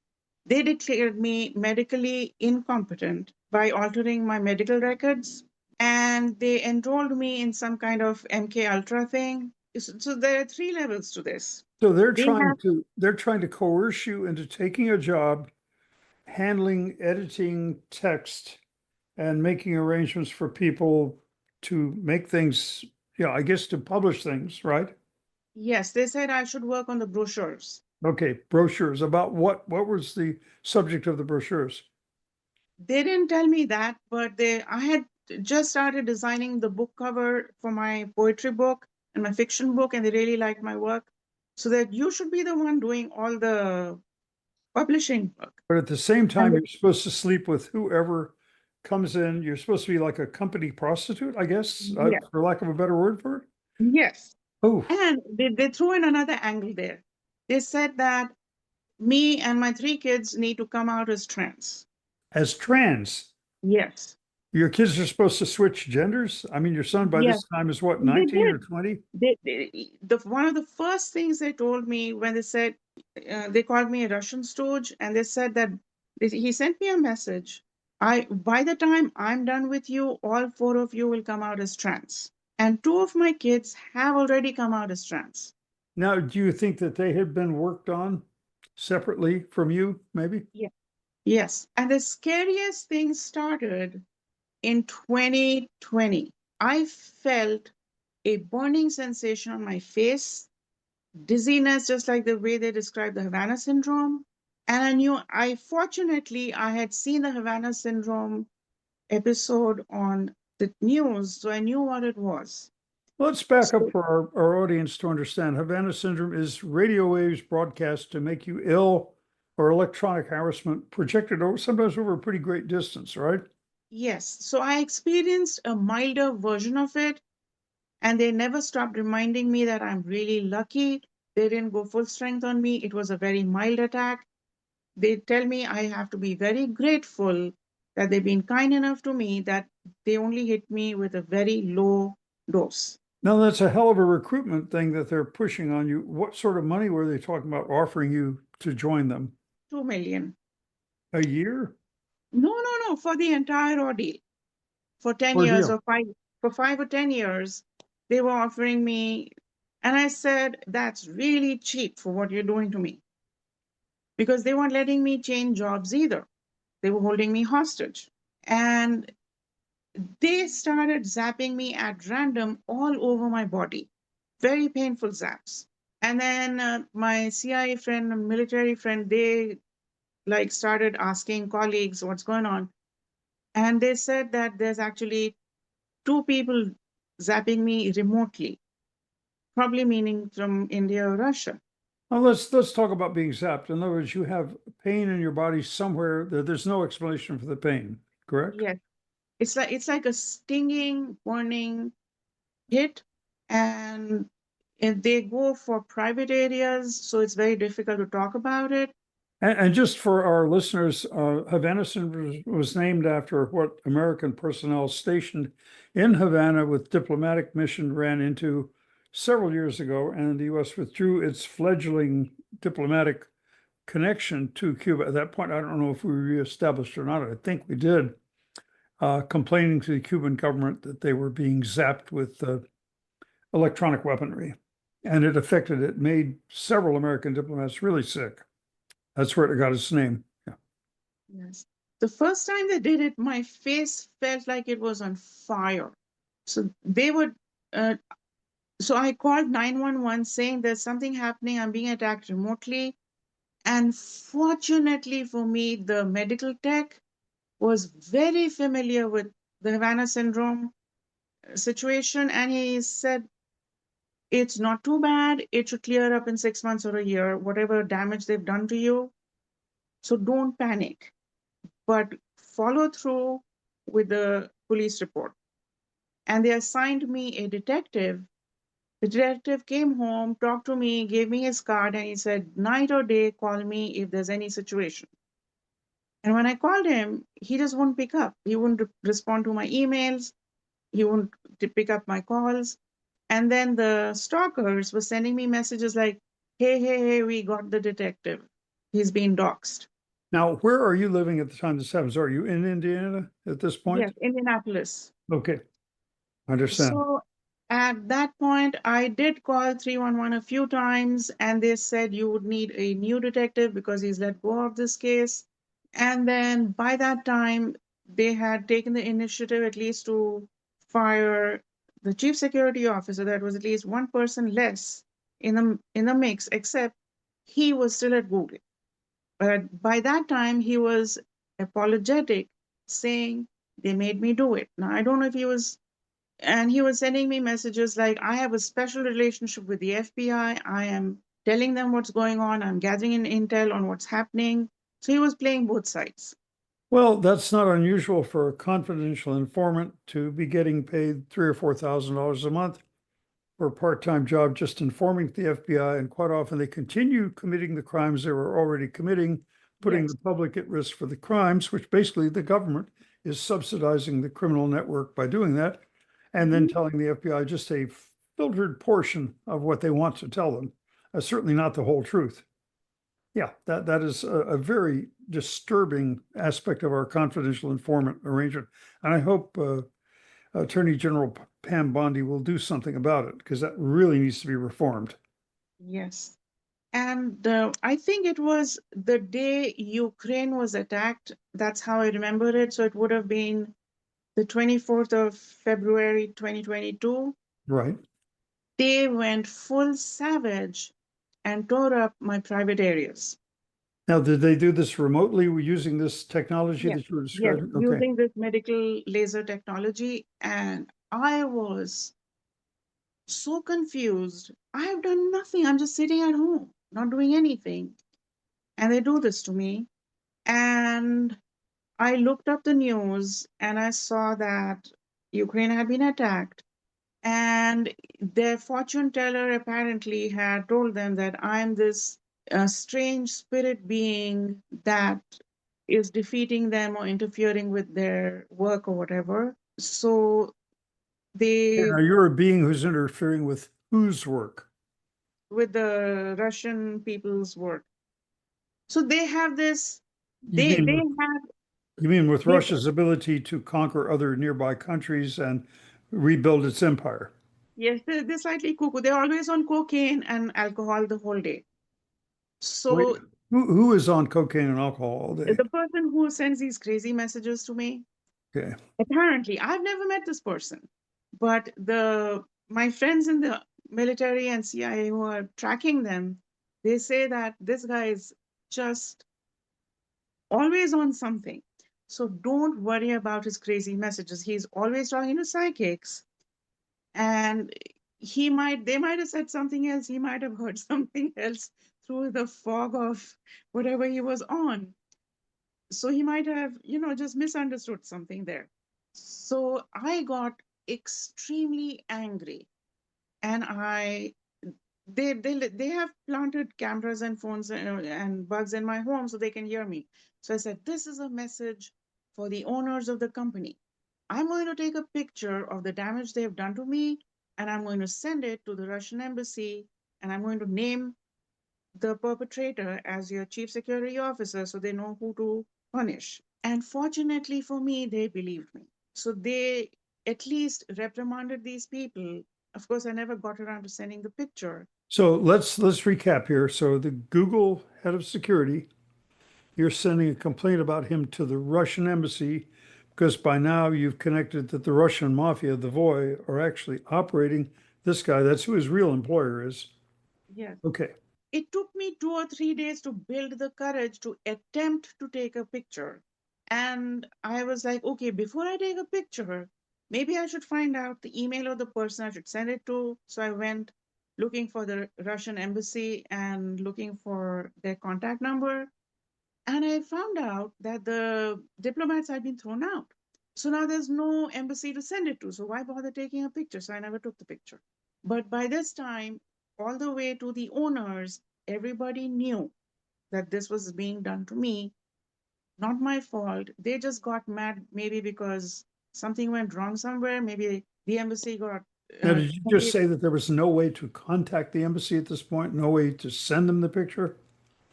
They declared me medically incompetent by altering my medical records, and they enrolled me in some kind of MK Ultra thing. So there are 3 levels to this. So They have, they're trying to coerce you into taking a job handling, editing text and making arrangements for people to make things, yeah, I guess to publish things, right? yes, they said I should work on the brochures. Okay, brochures about what was the subject of the brochures? They didn't tell me that, but I had just started designing the book cover for my poetry book and my fiction book, and they really liked my work. So that you should be the one doing all the publishing work. But at the same And time, you're supposed to sleep with whoever comes in. You're supposed to be like a company prostitute, I guess, yes, for lack of a better word for it. yes. Oh, And they threw in another angle there. They said that me and my 3 kids need to come out as trans. as trans. Yes. Your kids are supposed to switch genders? I mean, your son by Yes, this time is what, they 19 or did. 20? One of the first things they told me when they said, they called me a Russian stooge, and they said that he sent me a message. By the time I'm done with you, all 4 of you will come out as trans. And 2 of my kids have already come out as trans. Now, do you think that they had been worked on separately from you, maybe? Yeah. Yes. And the scariest thing started in 2020. I felt a burning sensation on my face, dizziness, just like the way they describe the Havana syndrome. And fortunately, I had seen the Havana syndrome episode on the news, so I knew what it was. Let's back up So, for our audience to understand. Havana syndrome is radio waves broadcast to make you ill or electronic harassment projected over sometimes over a pretty great distance, right? yes, so I experienced a milder version of it, and they never stopped reminding me that I'm really lucky. They didn't go full strength on me. It was a very mild attack. They tell me I have to be very grateful that they've been kind enough to me that they only hit me with a very low dose. Now, that's a hell of a recruitment thing that they're pushing on you. What sort of money were they talking about offering you to join them? 2 million. A year? No, no, no, for the entire ordeal. For 10 years Ordeal. or for 5 or 10 years, they were offering me. And I said, that's really cheap for what you're doing to me. Because they weren't letting me change jobs either. They were holding me hostage. And they started zapping me at random all over my body. Very painful zaps. And then my CIA friend, a military friend, they like started asking colleagues what's going on. And they said that there's actually 2 people zapping me remotely, probably meaning from India or Russia. Now let's talk about being zapped. In other words, you have pain in your body somewhere. There's no explanation for the pain, correct? Yes. It's like a stinging, burning hit. And if they go for private areas, so it's very difficult to talk about it. And just for our listeners, Havana syndrome was named after what American personnel stationed in Havana with diplomatic mission ran into several years ago, and the U.S. withdrew its fledgling diplomatic connection to Cuba. At that point, I don't know if we reestablished or not. I think we did, complaining to the Cuban government that they were being zapped with electronic weaponry. And it made several American diplomats really sick. That's where it got its name. Yeah. Yes. The first time they did it, my face felt like it was on fire. So they would, uh, so I called 911 saying there's something happening. I'm being attacked remotely. And fortunately for me, the medical tech was very familiar with the Havana syndrome situation. And he said, it's not too bad. It should clear up in 6 months or a year, whatever damage they've done to you. So don't panic, but follow through with the police report. And they assigned me a detective. The detective came home, talked to me, gave me his card, and he said, night or day, call me if there's any situation. And when I called him, he just wouldn't pick up. He wouldn't respond to my emails. He wouldn't pick up my calls. And then the stalkers were sending me messages like, hey, hey, hey, we got the detective. He's been doxxed. Now, where are you living at the time this happens? Are you in Indiana at this point? Yes, Indianapolis. Okay, I understand. So at that point, I did call 311 a few times, and they said you would need a new detective because he's let go of this case. And then by that time, they had taken the initiative at least to fire the chief security officer. That was at least one person less in the mix, except he was still at Google. But by that time, he was apologetic, saying they made me do it. Now I don't know if he was, and he was sending me messages like, I have a special relationship with the FBI. I am telling them what's going on. I'm gathering in intel on what's happening. So he was playing both sides. Well, that's not unusual for a confidential informant to be getting paid $3,000 or $4,000 a month for a part-time job just informing the FBI, and quite often they continue committing the crimes they were already committing, putting Yes. the public at risk for the crimes, which basically the government is subsidizing the criminal network by doing that, and then Mhm. telling the FBI just a filtered portion of what they want to tell them. Certainly not the whole truth. Yeah, that is a very disturbing aspect of our confidential informant arrangement. And I hope Attorney General Pam Bondi will do something about it because that really needs to be reformed. Yes. And I think it was the day Ukraine was attacked. That's how I remember it. So it would have been the 24th of February, 2022. Right. They went full savage and tore up my private areas. Now, did they do this remotely using this technology Yes, that you were yes, describing? Okay. using this medical laser technology. And I was so confused. I have done nothing. I'm just sitting at home, not doing anything. And they do this to me. And I looked up the news and I saw that Ukraine had been attacked. And their fortune teller apparently had told them that I'm this strange spirit being that is defeating them or interfering with their work or whatever. So And they, now you're a being who's interfering with whose work? with the Russian people's work. So they have this, You they mean they with, have you mean with they, Russia's ability to conquer other nearby countries and rebuild its empire? yes, they're slightly cuckoo. They're always on cocaine and alcohol the whole day. Wait, So who is on cocaine and alcohol all day? the person who sends these crazy messages to me, Okay. apparently, I've never met this person, but the my friends in the military and CIA who are tracking them, they say that this guy is just always on something. So don't worry about his crazy messages. He's always talking to psychics, and they might have said something else. He might have heard something else through the fog of whatever he was on. So he might have, just misunderstood something there. So I got extremely angry, and they have planted cameras and phones and bugs in my home so they can hear me. So I said, this is a message for the owners of the company. I'm going to take a picture of the damage they have done to me, and I'm going to send it to the Russian embassy, and I'm going to name the perpetrator as your chief security officer so they know who to punish. And fortunately for me, they believed me. So they at least reprimanded these people. Of course, I never got around to sending the picture. So let's recap here. So the Google head of security you're sending a complaint about him to the Russian embassy because by now you've connected that the Russian mafia, the Voy, are actually operating this guy. That's who his real employer is. Yes. Okay. It took me 2 or 3 days to build the courage to attempt to take a picture. And I was like, okay, before I take a picture, maybe I should find out the email of the person I should send it to. So I went looking for the Russian embassy and looking for their contact number. And I found out that the diplomats had been thrown out. So now there's no embassy to send it to. So why bother taking a picture? So I never took the picture. But by this time, all the way to the owners, everybody knew that this was being done to me. Not my fault. They just got mad, maybe because something went wrong somewhere. Maybe the embassy got. Now, did you just Maybe say that there was no way to contact the embassy at this point? No way to send them the picture?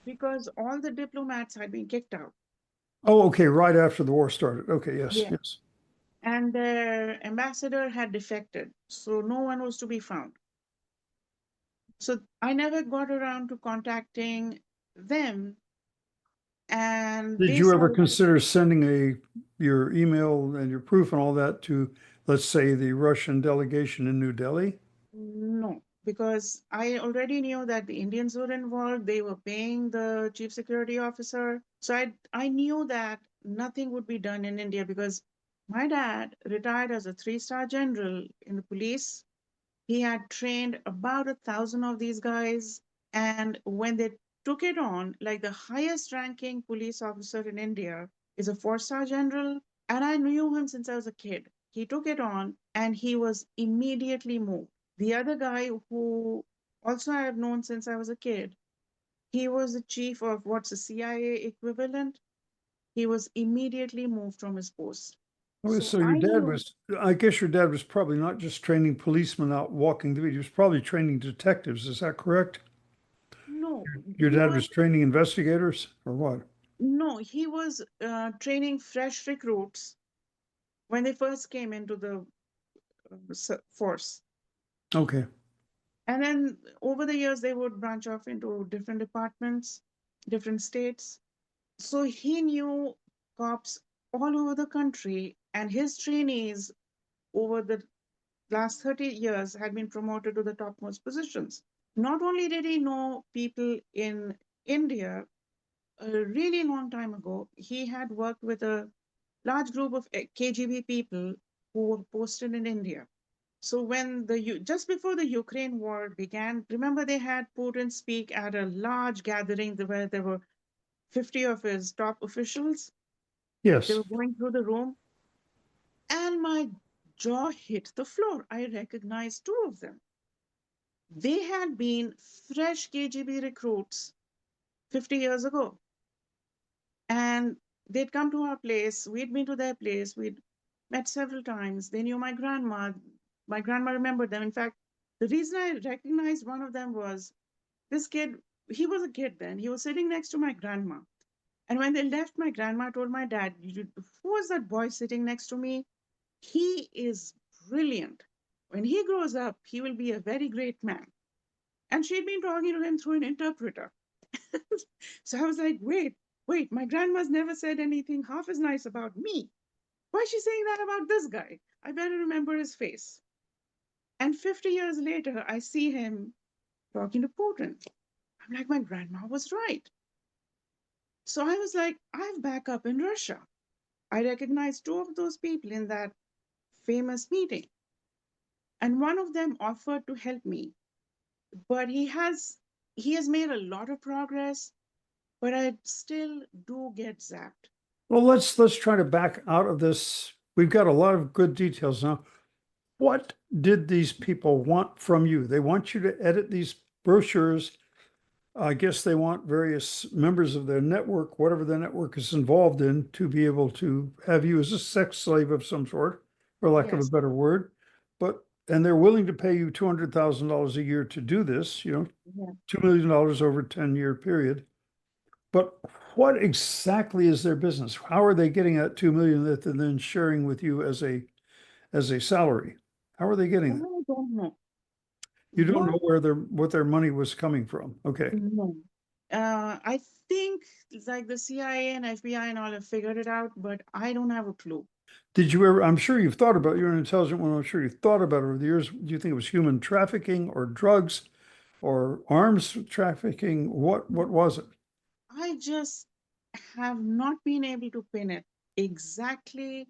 because all the diplomats had been kicked out. Oh, okay, right after the war started. Okay, yes, Yeah. yes. And their ambassador had defected. So no one was to be found. So I never got around to contacting them, and Did they you ever started. consider sending your email and your proof and all that to, let's say, the Russian delegation in New Delhi? No, because I already knew that the Indians were involved. They were paying the chief security officer. So I knew that nothing would be done in India because my dad retired as a 3-star general in the police. He had trained about 1,000 of these guys. And when they took it on, like the highest ranking police officer in India is a 4-star general. And I knew him since I was a kid. He took it on and he was immediately moved. The other guy who also I have known since I was a kid, he was the chief of what's the CIA equivalent. He was immediately moved from his post. Oh, So so your I dad knew, was, I guess your dad was probably not just training policemen out walking the beat, he was probably training detectives. Is that correct? no, Your he dad was was training investigators or what? no, he was training fresh recruits when they first came into the force. Okay. And then over the years, they would branch off into different departments, different states. So he knew cops all over the country, and his trainees over the last 30 years had been promoted to the topmost positions. Not only did he know people in India, a really long time ago, he had worked with a large group of KGB people who were posted in India. So when just before the Ukraine war began, remember they had Putin speak at a large gathering where there were 50 of his top officials. They Yes. were going through the room, and my jaw hit the floor. I recognized two of them. They had been fresh KGB recruits 50 years ago. And they'd come to our place. We'd been to their place. We'd met several times. They knew my grandma. My grandma remembered them. In fact, the reason I recognized one of them was this kid, he was a kid then. He was sitting next to my grandma. And when they left, my grandma told my dad, who was that boy sitting next to me? He is brilliant. When he grows up, he will be a very great man. And she'd been talking to him through an interpreter. So I was like, wait, my grandma's never said anything half as nice about me. Why is she saying that about this guy? I better remember his face. And 50 years later, I see him talking to Putin. I'm like, my grandma was right. So I was like, I have backup in Russia. I recognized two of those people in that famous meeting. And one of them offered to help me, but he has made a lot of progress, but I still do get zapped. Well, let's try to back out of this. We've got a lot of good details now. What did these people want from you? They want you to edit these brochures. I guess they want various members of their network, whatever the network is involved in, to be able to have you as a sex slave of some sort, for lack of a Yes. better word. And they're willing to pay you $200,000 a year to do this, Yeah. $2 million over a 10-year period. But what exactly is their business? How are they getting that 2 million that they're then sharing with you as a salary? How are they getting that? I don't know. You don't What? know what their money was coming from. Okay. No. I think it's like the CIA and FBI and all have figured it out, but I don't have a clue. Did you ever, I'm sure you've thought about, you're an intelligent one, I'm sure you've thought about it over the years. Do you think it was human trafficking or drugs or arms trafficking? What was it? I just have not been able to pin it exactly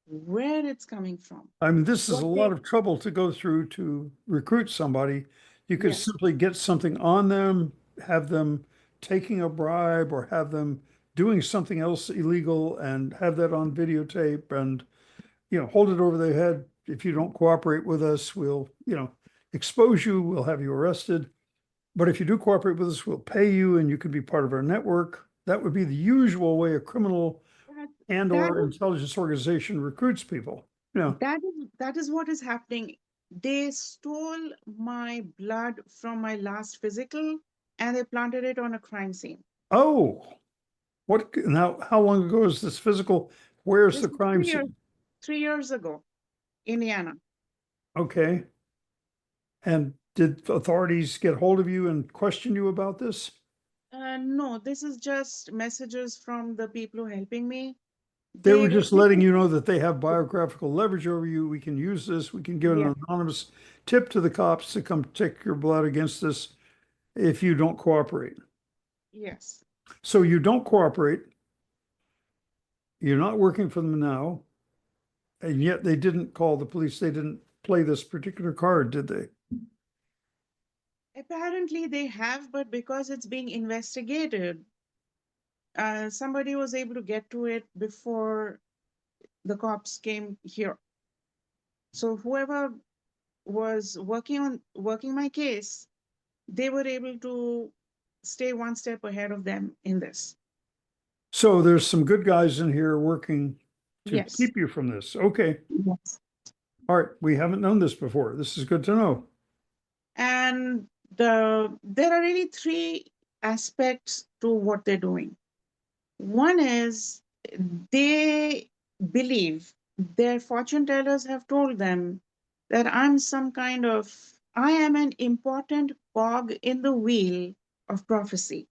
where it's coming from. I mean, this is What a lot they, of trouble to go through to recruit somebody. You could yes, simply get something on them, have them taking a bribe or have them doing something else illegal and have that on videotape and, hold it over their head. If you don't cooperate with us, we'll, expose you, we'll have you arrested. But if you do cooperate with us, we'll pay you and you can be part of our network. That would be the usual way a criminal that, and that or is intelligence organization recruits people. that is what is happening. They stole my blood from my last physical and they planted it on a crime scene. Oh, what now? How long ago is this physical? Where's This the is crime scene? 3 years ago, Indiana. Okay. And did authorities get hold of you and question you about this? No, this is just messages from the people who are helping me. They were They just they letting you know that they have biographical leverage over you. We can use this. We can give yeah, an anonymous tip to the cops to come take your blood against us if you don't cooperate. yes. So you don't cooperate. You're not working for them now. And yet they didn't call the police. They didn't play this particular card, did they? Apparently they have, but because it's being investigated, somebody was able to get to it before the cops came here. So whoever was working my case, they were able to stay one step ahead of them in this. So there's some good guys in here working to Yes. keep you from this. Okay. Yes. All right. We haven't known this before. This is good to know. And there are really three aspects to what they're doing. One is they believe their fortune tellers have told them that I am an important cog in the wheel of prophecy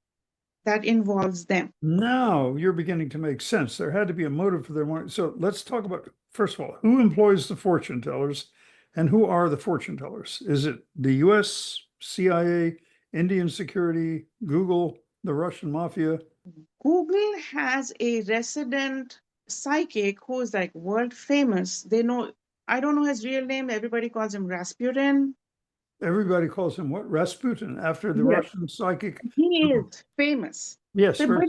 that involves them. Now you're beginning to make sense. There had to be a motive for their money. So let's talk about, first of all, who employs the fortune tellers and who are the fortune tellers? Is it the US, CIA, Indian security, Google, the Russian mafia? Google has a resident psychic who is like world famous. They know, I don't know his real name. Everybody calls him Rasputin. Everybody calls him what? Rasputin after the Yes. Russian psychic. He is famous. Yes, But, very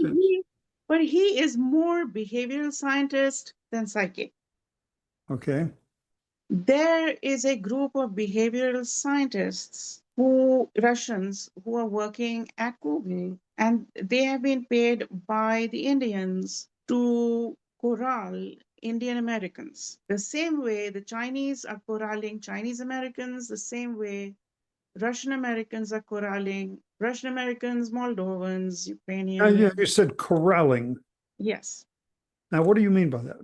but famous. he is more behavioral scientist than psychic. Okay. There is a group of behavioral scientists Russians who are working at Google, and they have been paid by the Indians to corral Indian Americans. The same way the Chinese are corralling Chinese Americans, the same way Russian Americans are corralling Russian Americans, Moldovans, Yeah, Ukrainians. you said corralling. Yes. Now, what do you mean by that?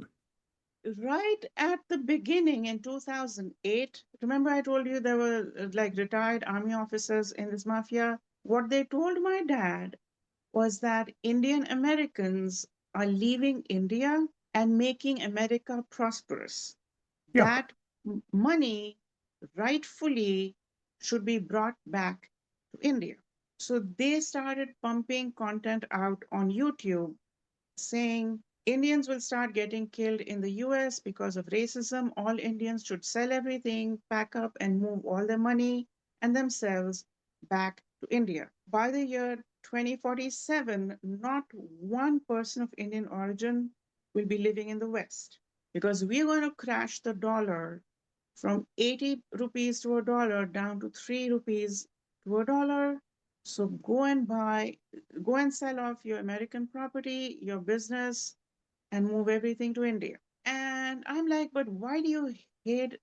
Right at the beginning in 2008, remember I told you there were like retired army officers in this mafia? What they told my dad was that Indian Americans are leaving India and making America prosperous. Yeah. That money rightfully should be brought back to India. So they started pumping content out on YouTube saying Indians will start getting killed in the US because of racism. All Indians should sell everything, pack up, and move all their money and themselves back to India. By the year 2047, not one person of Indian origin will be living in the West because we're going to crash the dollar from 80 rupees to a dollar down to 3 rupees to a dollar. So go and sell off your American property, your business, and move everything to India. And I'm like, but why do you hate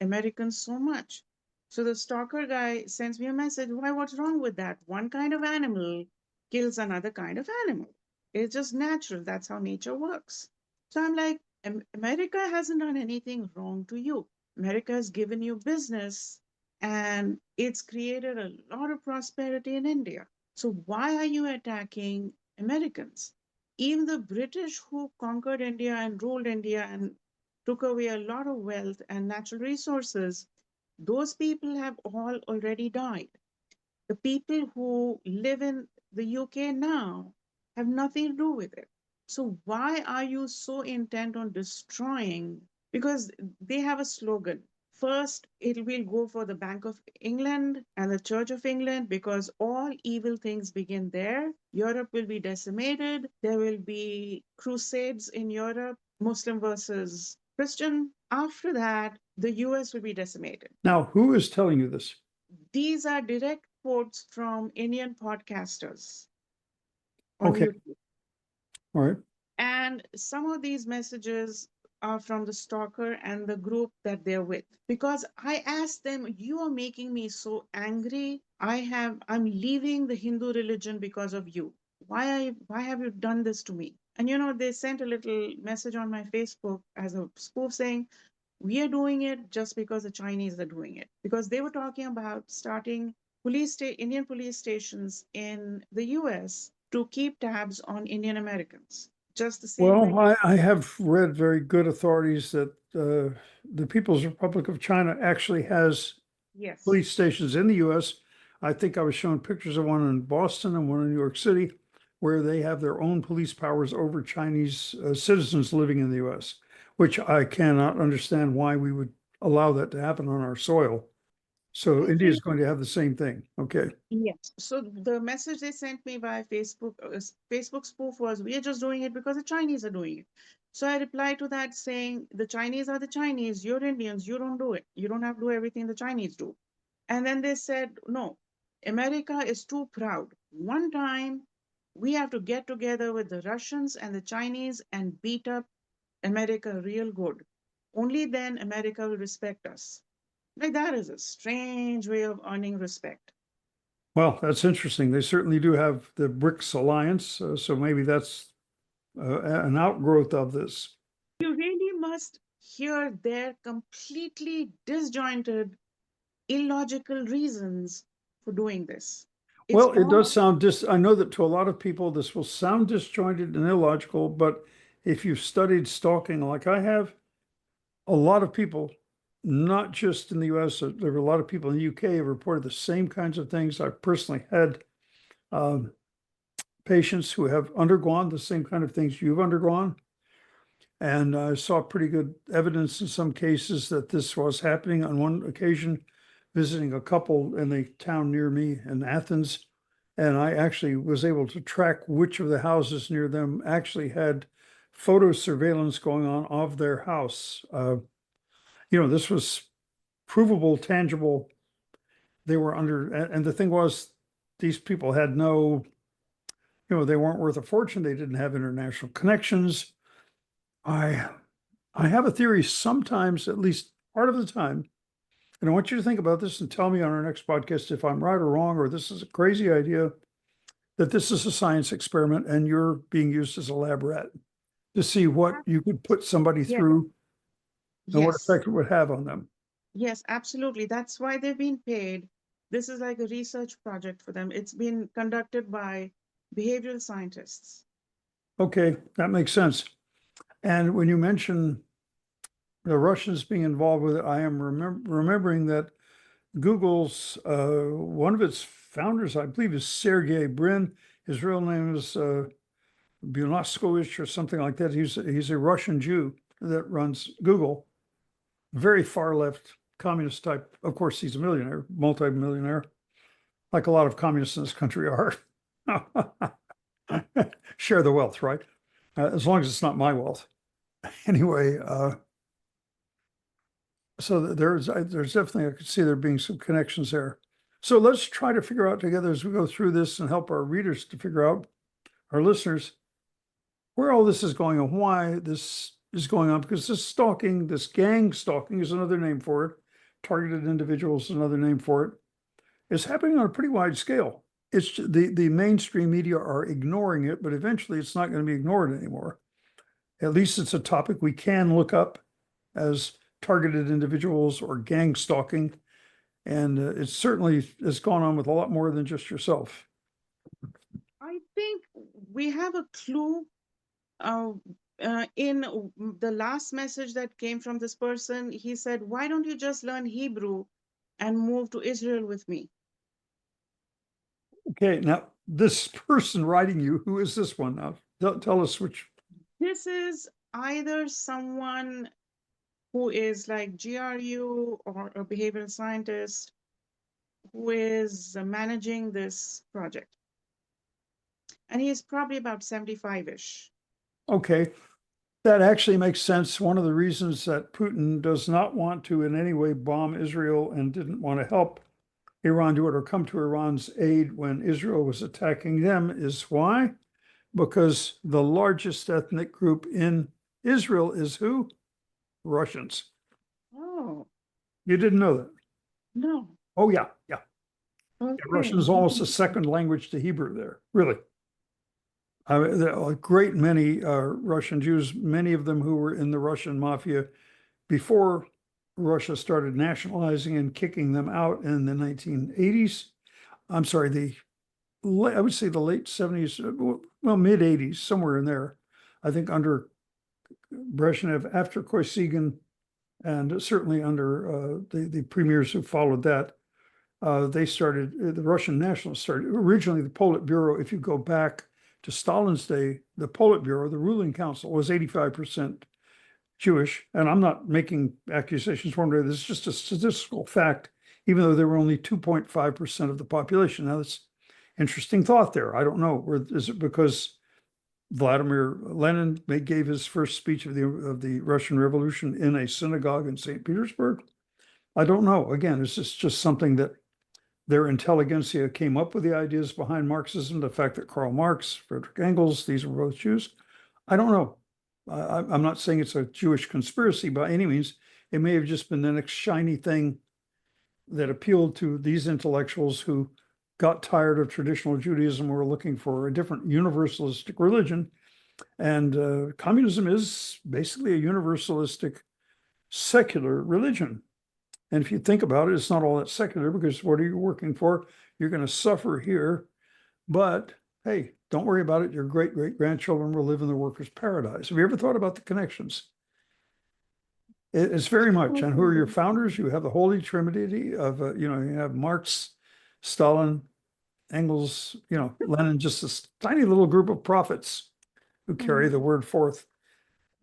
Americans so much? So the stalker guy sends me a message. Why, what's wrong with that? One kind of animal kills another kind of animal. It's just natural. That's how nature works. So I'm like, America hasn't done anything wrong to you. America has given you business and it's created a lot of prosperity in India. So why are you attacking Americans? Even the British who conquered India and ruled India and took away a lot of wealth and natural resources, those people have all already died. The people who live in the UK now have nothing to do with it. So why are you so intent on destroying? Because they have a slogan. First, it will go for the Bank of England and the Church of England because all evil things begin there. Europe will be decimated. There will be crusades in Europe, Muslim versus Christian. After that, the US will be decimated. Now, who is telling you this? These are direct quotes from Indian podcasters on Okay, YouTube. all right. And some of these messages are from the stalker and the group that they're with. Because I asked them, you are making me so angry. I'm leaving the Hindu religion because of you. Why have you done this to me? And they sent a little message on my Facebook as a spoof saying, we are doing it just because the Chinese are doing it. Because they were talking about starting Indian police stations in the US to keep tabs on Indian Americans, just the same way. Well, I have read very good authorities that the People's Republic of China actually has Yes. police stations in the US. I think I was shown pictures of one in Boston and one in New York City, where they have their own police powers over Chinese citizens living in the US, which I cannot understand why we would allow that to happen on our soil. So I India is think going to have the same thing. Okay. yes. So the message they sent me by Facebook, Facebook spoof was, we are just doing it because the Chinese are doing it. So I replied to that saying, the Chinese are the Chinese, you're Indians, you don't do it. You don't have to do everything the Chinese do. And then they said, no, America is too proud. One time we have to get together with the Russians and the Chinese and beat up America real good. Only then America will respect us. Like that is a strange way of earning respect. Well, that's interesting. They certainly do have the BRICS alliance, so maybe that's an outgrowth of this. You really must hear their completely disjointed, illogical reasons for doing this. It's Well, it all does sound I know that to a lot of people, this will sound disjointed and illogical, but if you've studied stalking like I have, a lot of people, not just in the US, there were a lot of people in the UK who reported the same kinds of things. I've personally had um, patients who have undergone the same kind of things you've undergone. And I saw pretty good evidence in some cases that this was happening. On one occasion, visiting a couple in the town near me in Athens, and I actually was able to track which of the houses near them actually had photo surveillance going on of their house. This was provable, tangible. They were under, and the thing was, these people had no, they weren't worth a fortune. They didn't have international connections. I I have a theory sometimes, at least part of the time, and I want you to think about this and tell me on our next podcast if I'm right or wrong, or this is a crazy idea, that this is a science experiment and you're being used as a lab rat to see what you could put somebody yes, through and what yes, effect it would have on them. yes, absolutely. That's why they've been paid. This is like a research project for them. It's been conducted by behavioral scientists. Okay, that makes sense. And when you mention the Russians being involved with it, I am remembering that Google's one of its founders, I believe, is Sergey Brin. His real name is Bielaskovich or something like that. He's a Russian Jew that runs Google, very far left communist type. Of course, he's a millionaire, multi-millionaire, like a lot of communists in this country are. Share the wealth, right? As long as it's not my wealth. Anyway, so there's definitely, I could see there being some connections there. So let's try to figure out together as we go through this and help our readers to figure out, our listeners, where all this is going and why this is going on, because this stalking, this gang stalking is another name for it. Targeted individuals is another name for it. It's happening on a pretty wide scale. It's the mainstream media are ignoring it, but eventually it's not going to be ignored anymore. At least it's a topic we can look up as targeted individuals or gang stalking. And it certainly has gone on with a lot more than just yourself. think we have a clue uh, in the last message that came from this person. He said, "Why don't you just learn Hebrew and move to Israel with me?" Okay, now this person writing you, who is this one now? Tell us which. This is either someone who is like GRU or a behavioral scientist who is managing this project. And he is probably about 75-ish. Okay, that actually makes sense. One of the reasons that Putin does not want to in any way bomb Israel and didn't want to help Iran do it or come to Iran's aid when Israel was attacking them is why? Because the largest ethnic group in Israel is who? Russians. Oh, You didn't know that? no. Oh, yeah, yeah. Okay. Russian is almost a second language to Hebrew there, really. There are a great many Russian Jews, many of them who were in the Russian mafia before Russia started nationalizing and kicking them out in the 1980s. I'm sorry, I would say the late 70s, well, mid 80s, somewhere in there. I think under Brezhnev, after Kosygin, and certainly under the premiers who followed that, they started, the Russian nationalists started, originally the Politburo, if you go back to Stalin's day, the Politburo, the ruling council, was 85% Jewish. And I'm not making accusations one way, this is just a statistical fact, even though they were only 2.5% of the population. Now, that's interesting thought there. I don't know. Or is it because Vladimir Lenin gave his first speech of the Russian Revolution in a synagogue in St. Petersburg? I don't know. Again, it's just something that their intelligentsia came up with the ideas behind Marxism, the fact that Karl Marx, Friedrich Engels, these were both Jews. I don't know. I'm not saying it's a Jewish conspiracy by any means. It may have just been the next shiny thing that appealed to these intellectuals who got tired of traditional Judaism, were looking for a different universalistic religion. And communism is basically a universalistic secular religion. And if you think about it, it's not all that secular, because what are you working for? You're going to suffer here, but hey, don't worry about it. Your great great grandchildren will live in the workers' paradise. Have you ever thought about the connections? It's very much. And who are your founders? You have the Holy Trinity of, you have Marx, Stalin, Engels, Lenin, just this tiny little group of prophets who carry the word forth.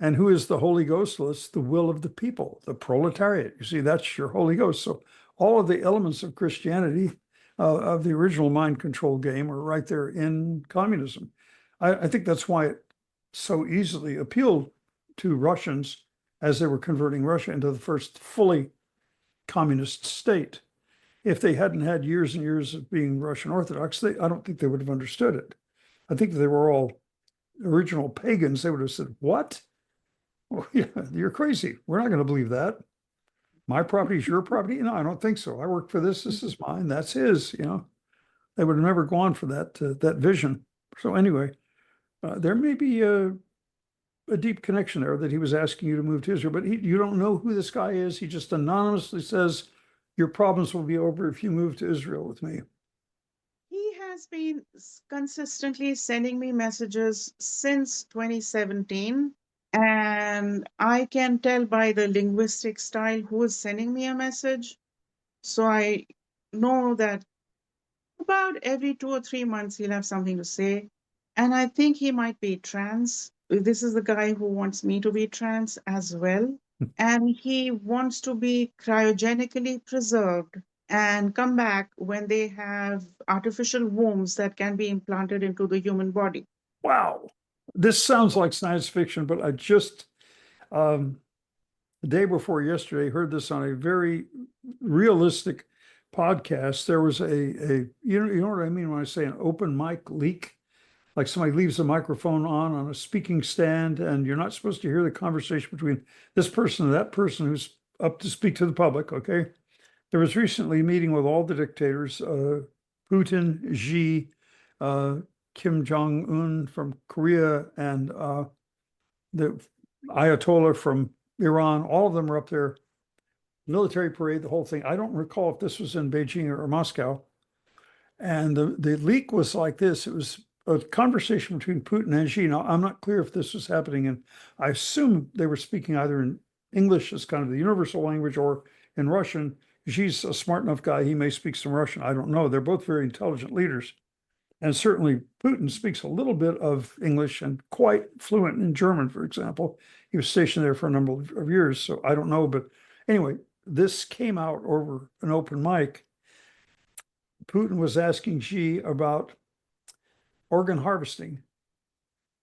And who is the Holy Ghost? Well, it's the will of the people, the proletariat. You see, that's your Holy Ghost. So all of the elements of Christianity, of the original mind control game, are right there in communism. I think that's why it so easily appealed to Russians as they were converting Russia into the first fully communist state. If they hadn't had years and years of being Russian Orthodox, I don't think they would have understood it. I think they were all original pagans. They would have said, "What? Well, yeah, you're crazy. We're not going to believe that. My property is your property." No, I don't think so. I work for this. This is mine. That's his. They would have never gone for that vision. So anyway, there may be a deep connection there that he was asking you to move to Israel, but you don't know who this guy is. He just anonymously says, "Your problems will be over if you move to Israel with me." He has been consistently sending me messages since 2017. And I can tell by the linguistic style who is sending me a message. So I know that about every 2 or 3 months he'll have something to say. And I think he might be trans. This is the guy who wants me to be trans as well. And he wants to be cryogenically preserved and come back when they have artificial wombs that can be implanted into the human body. Wow. This sounds like science fiction, but I just, the day before yesterday, heard this on a very realistic podcast. There was you know what I mean when I say an open mic leak? Like somebody leaves a microphone on a speaking stand, and you're not supposed to hear the conversation between this person and that person who's up to speak to the public. Okay. There was recently a meeting with all the dictators, Putin, Xi, uh, Kim Jong-un from Korea, and the Ayatollah from Iran. All of them are up there. Military parade, the whole thing. I don't recall if this was in Beijing or Moscow. And the leak was like this. It was a conversation between Putin and Xi. Now, I'm not clear if this was happening, and I assume they were speaking either in English as kind of the universal language or in Russian. Xi's a smart enough guy. He may speak some Russian. I don't know. They're both very intelligent leaders. And certainly Putin speaks a little bit of English and quite fluent in German, for example. He was stationed there for a number of years, so I don't know. But anyway, this came out over an open mic. Putin was asking Xi about organ harvesting.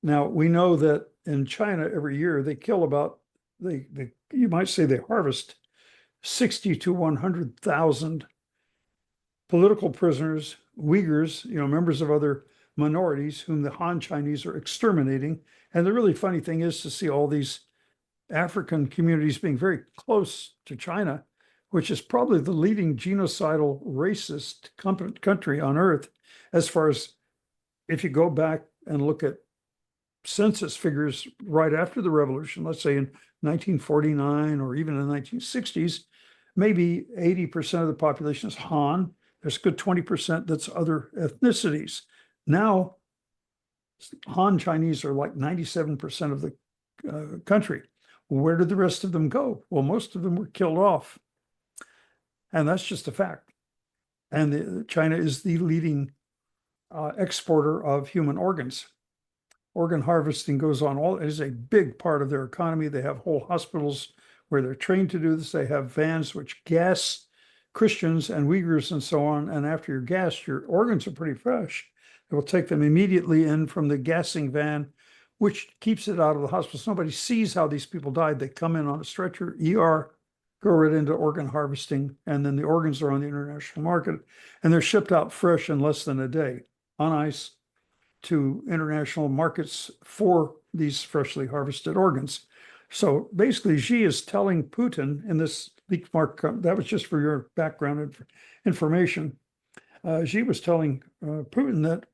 Now, we know that in China every year they kill about, you might say they harvest 60 to 100,000 political prisoners, Uyghurs, members of other minorities whom the Han Chinese are exterminating. And the really funny thing is to see all these African communities being very close to China, which is probably the leading genocidal racist country on earth, as far as if you go back and look at census figures right after the revolution, let's say in 1949 or even in the 1960s, maybe 80% of the population is Han. There's a good 20% that's other ethnicities. Now, Han Chinese are like 97% of the country. Where did the rest of them go? Well, most of them were killed off. And that's just a fact. And China is the leading exporter of human organs. Organ harvesting goes on. It is a big part of their economy. They have whole hospitals where they're trained to do this. They have vans which gas Christians and Uyghurs and so on. And after you're gassed, your organs are pretty fresh. It will take them immediately in from the gassing van, which keeps it out of the hospital. So nobody sees how these people died. They come in on a stretcher, ER, go right into organ harvesting, and then the organs are on the international market, and they're shipped out fresh in less than a day on ice to international markets for these freshly harvested organs. So basically, Xi is telling Putin in this leaked mark, that was just for your background information. Xi was telling Putin that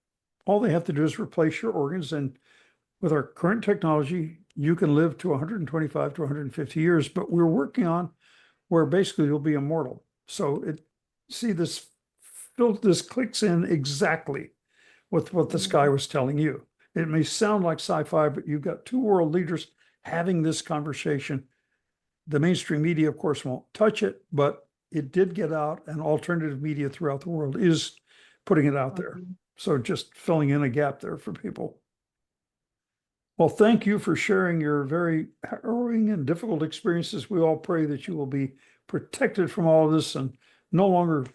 all they have to do is replace your organs, and with our current technology, you can live to 125 to 150 years, but we're working on where basically you'll be immortal. So this clicks in exactly with what this guy was telling you. It may sound like sci-fi, but you've got two world leaders having this conversation. The mainstream media, of course, won't touch it, but it did get out, and alternative media throughout the world is putting it out there. So just filling in a gap there for people. Well, thank you for sharing your very harrowing and difficult experiences. We all pray that you will be protected from all of this and no longer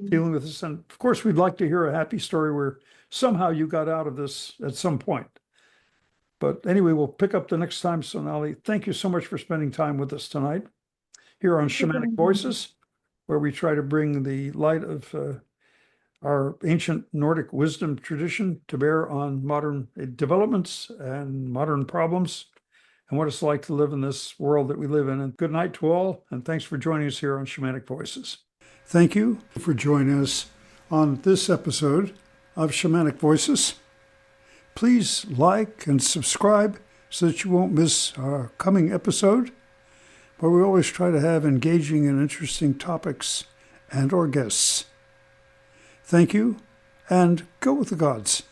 dealing with this. And of course, we'd like to hear a happy story where somehow you got out of this at some point. But anyway, we'll pick up the next time, Sonali. Thank you so much for spending time with us tonight here on Shamanic Voices, where we try to bring the light of our ancient Nordic wisdom tradition to bear on modern developments and modern problems and what it's like to live in this world that we live in. And good night to all, and thanks for joining us here on Shamanic Voices. Thank you for joining us on this episode of Shamanic Voices. Please like and subscribe so that you won't miss our coming episode, where we always try to have engaging and interesting topics and or guests. Thank you, and go with the gods.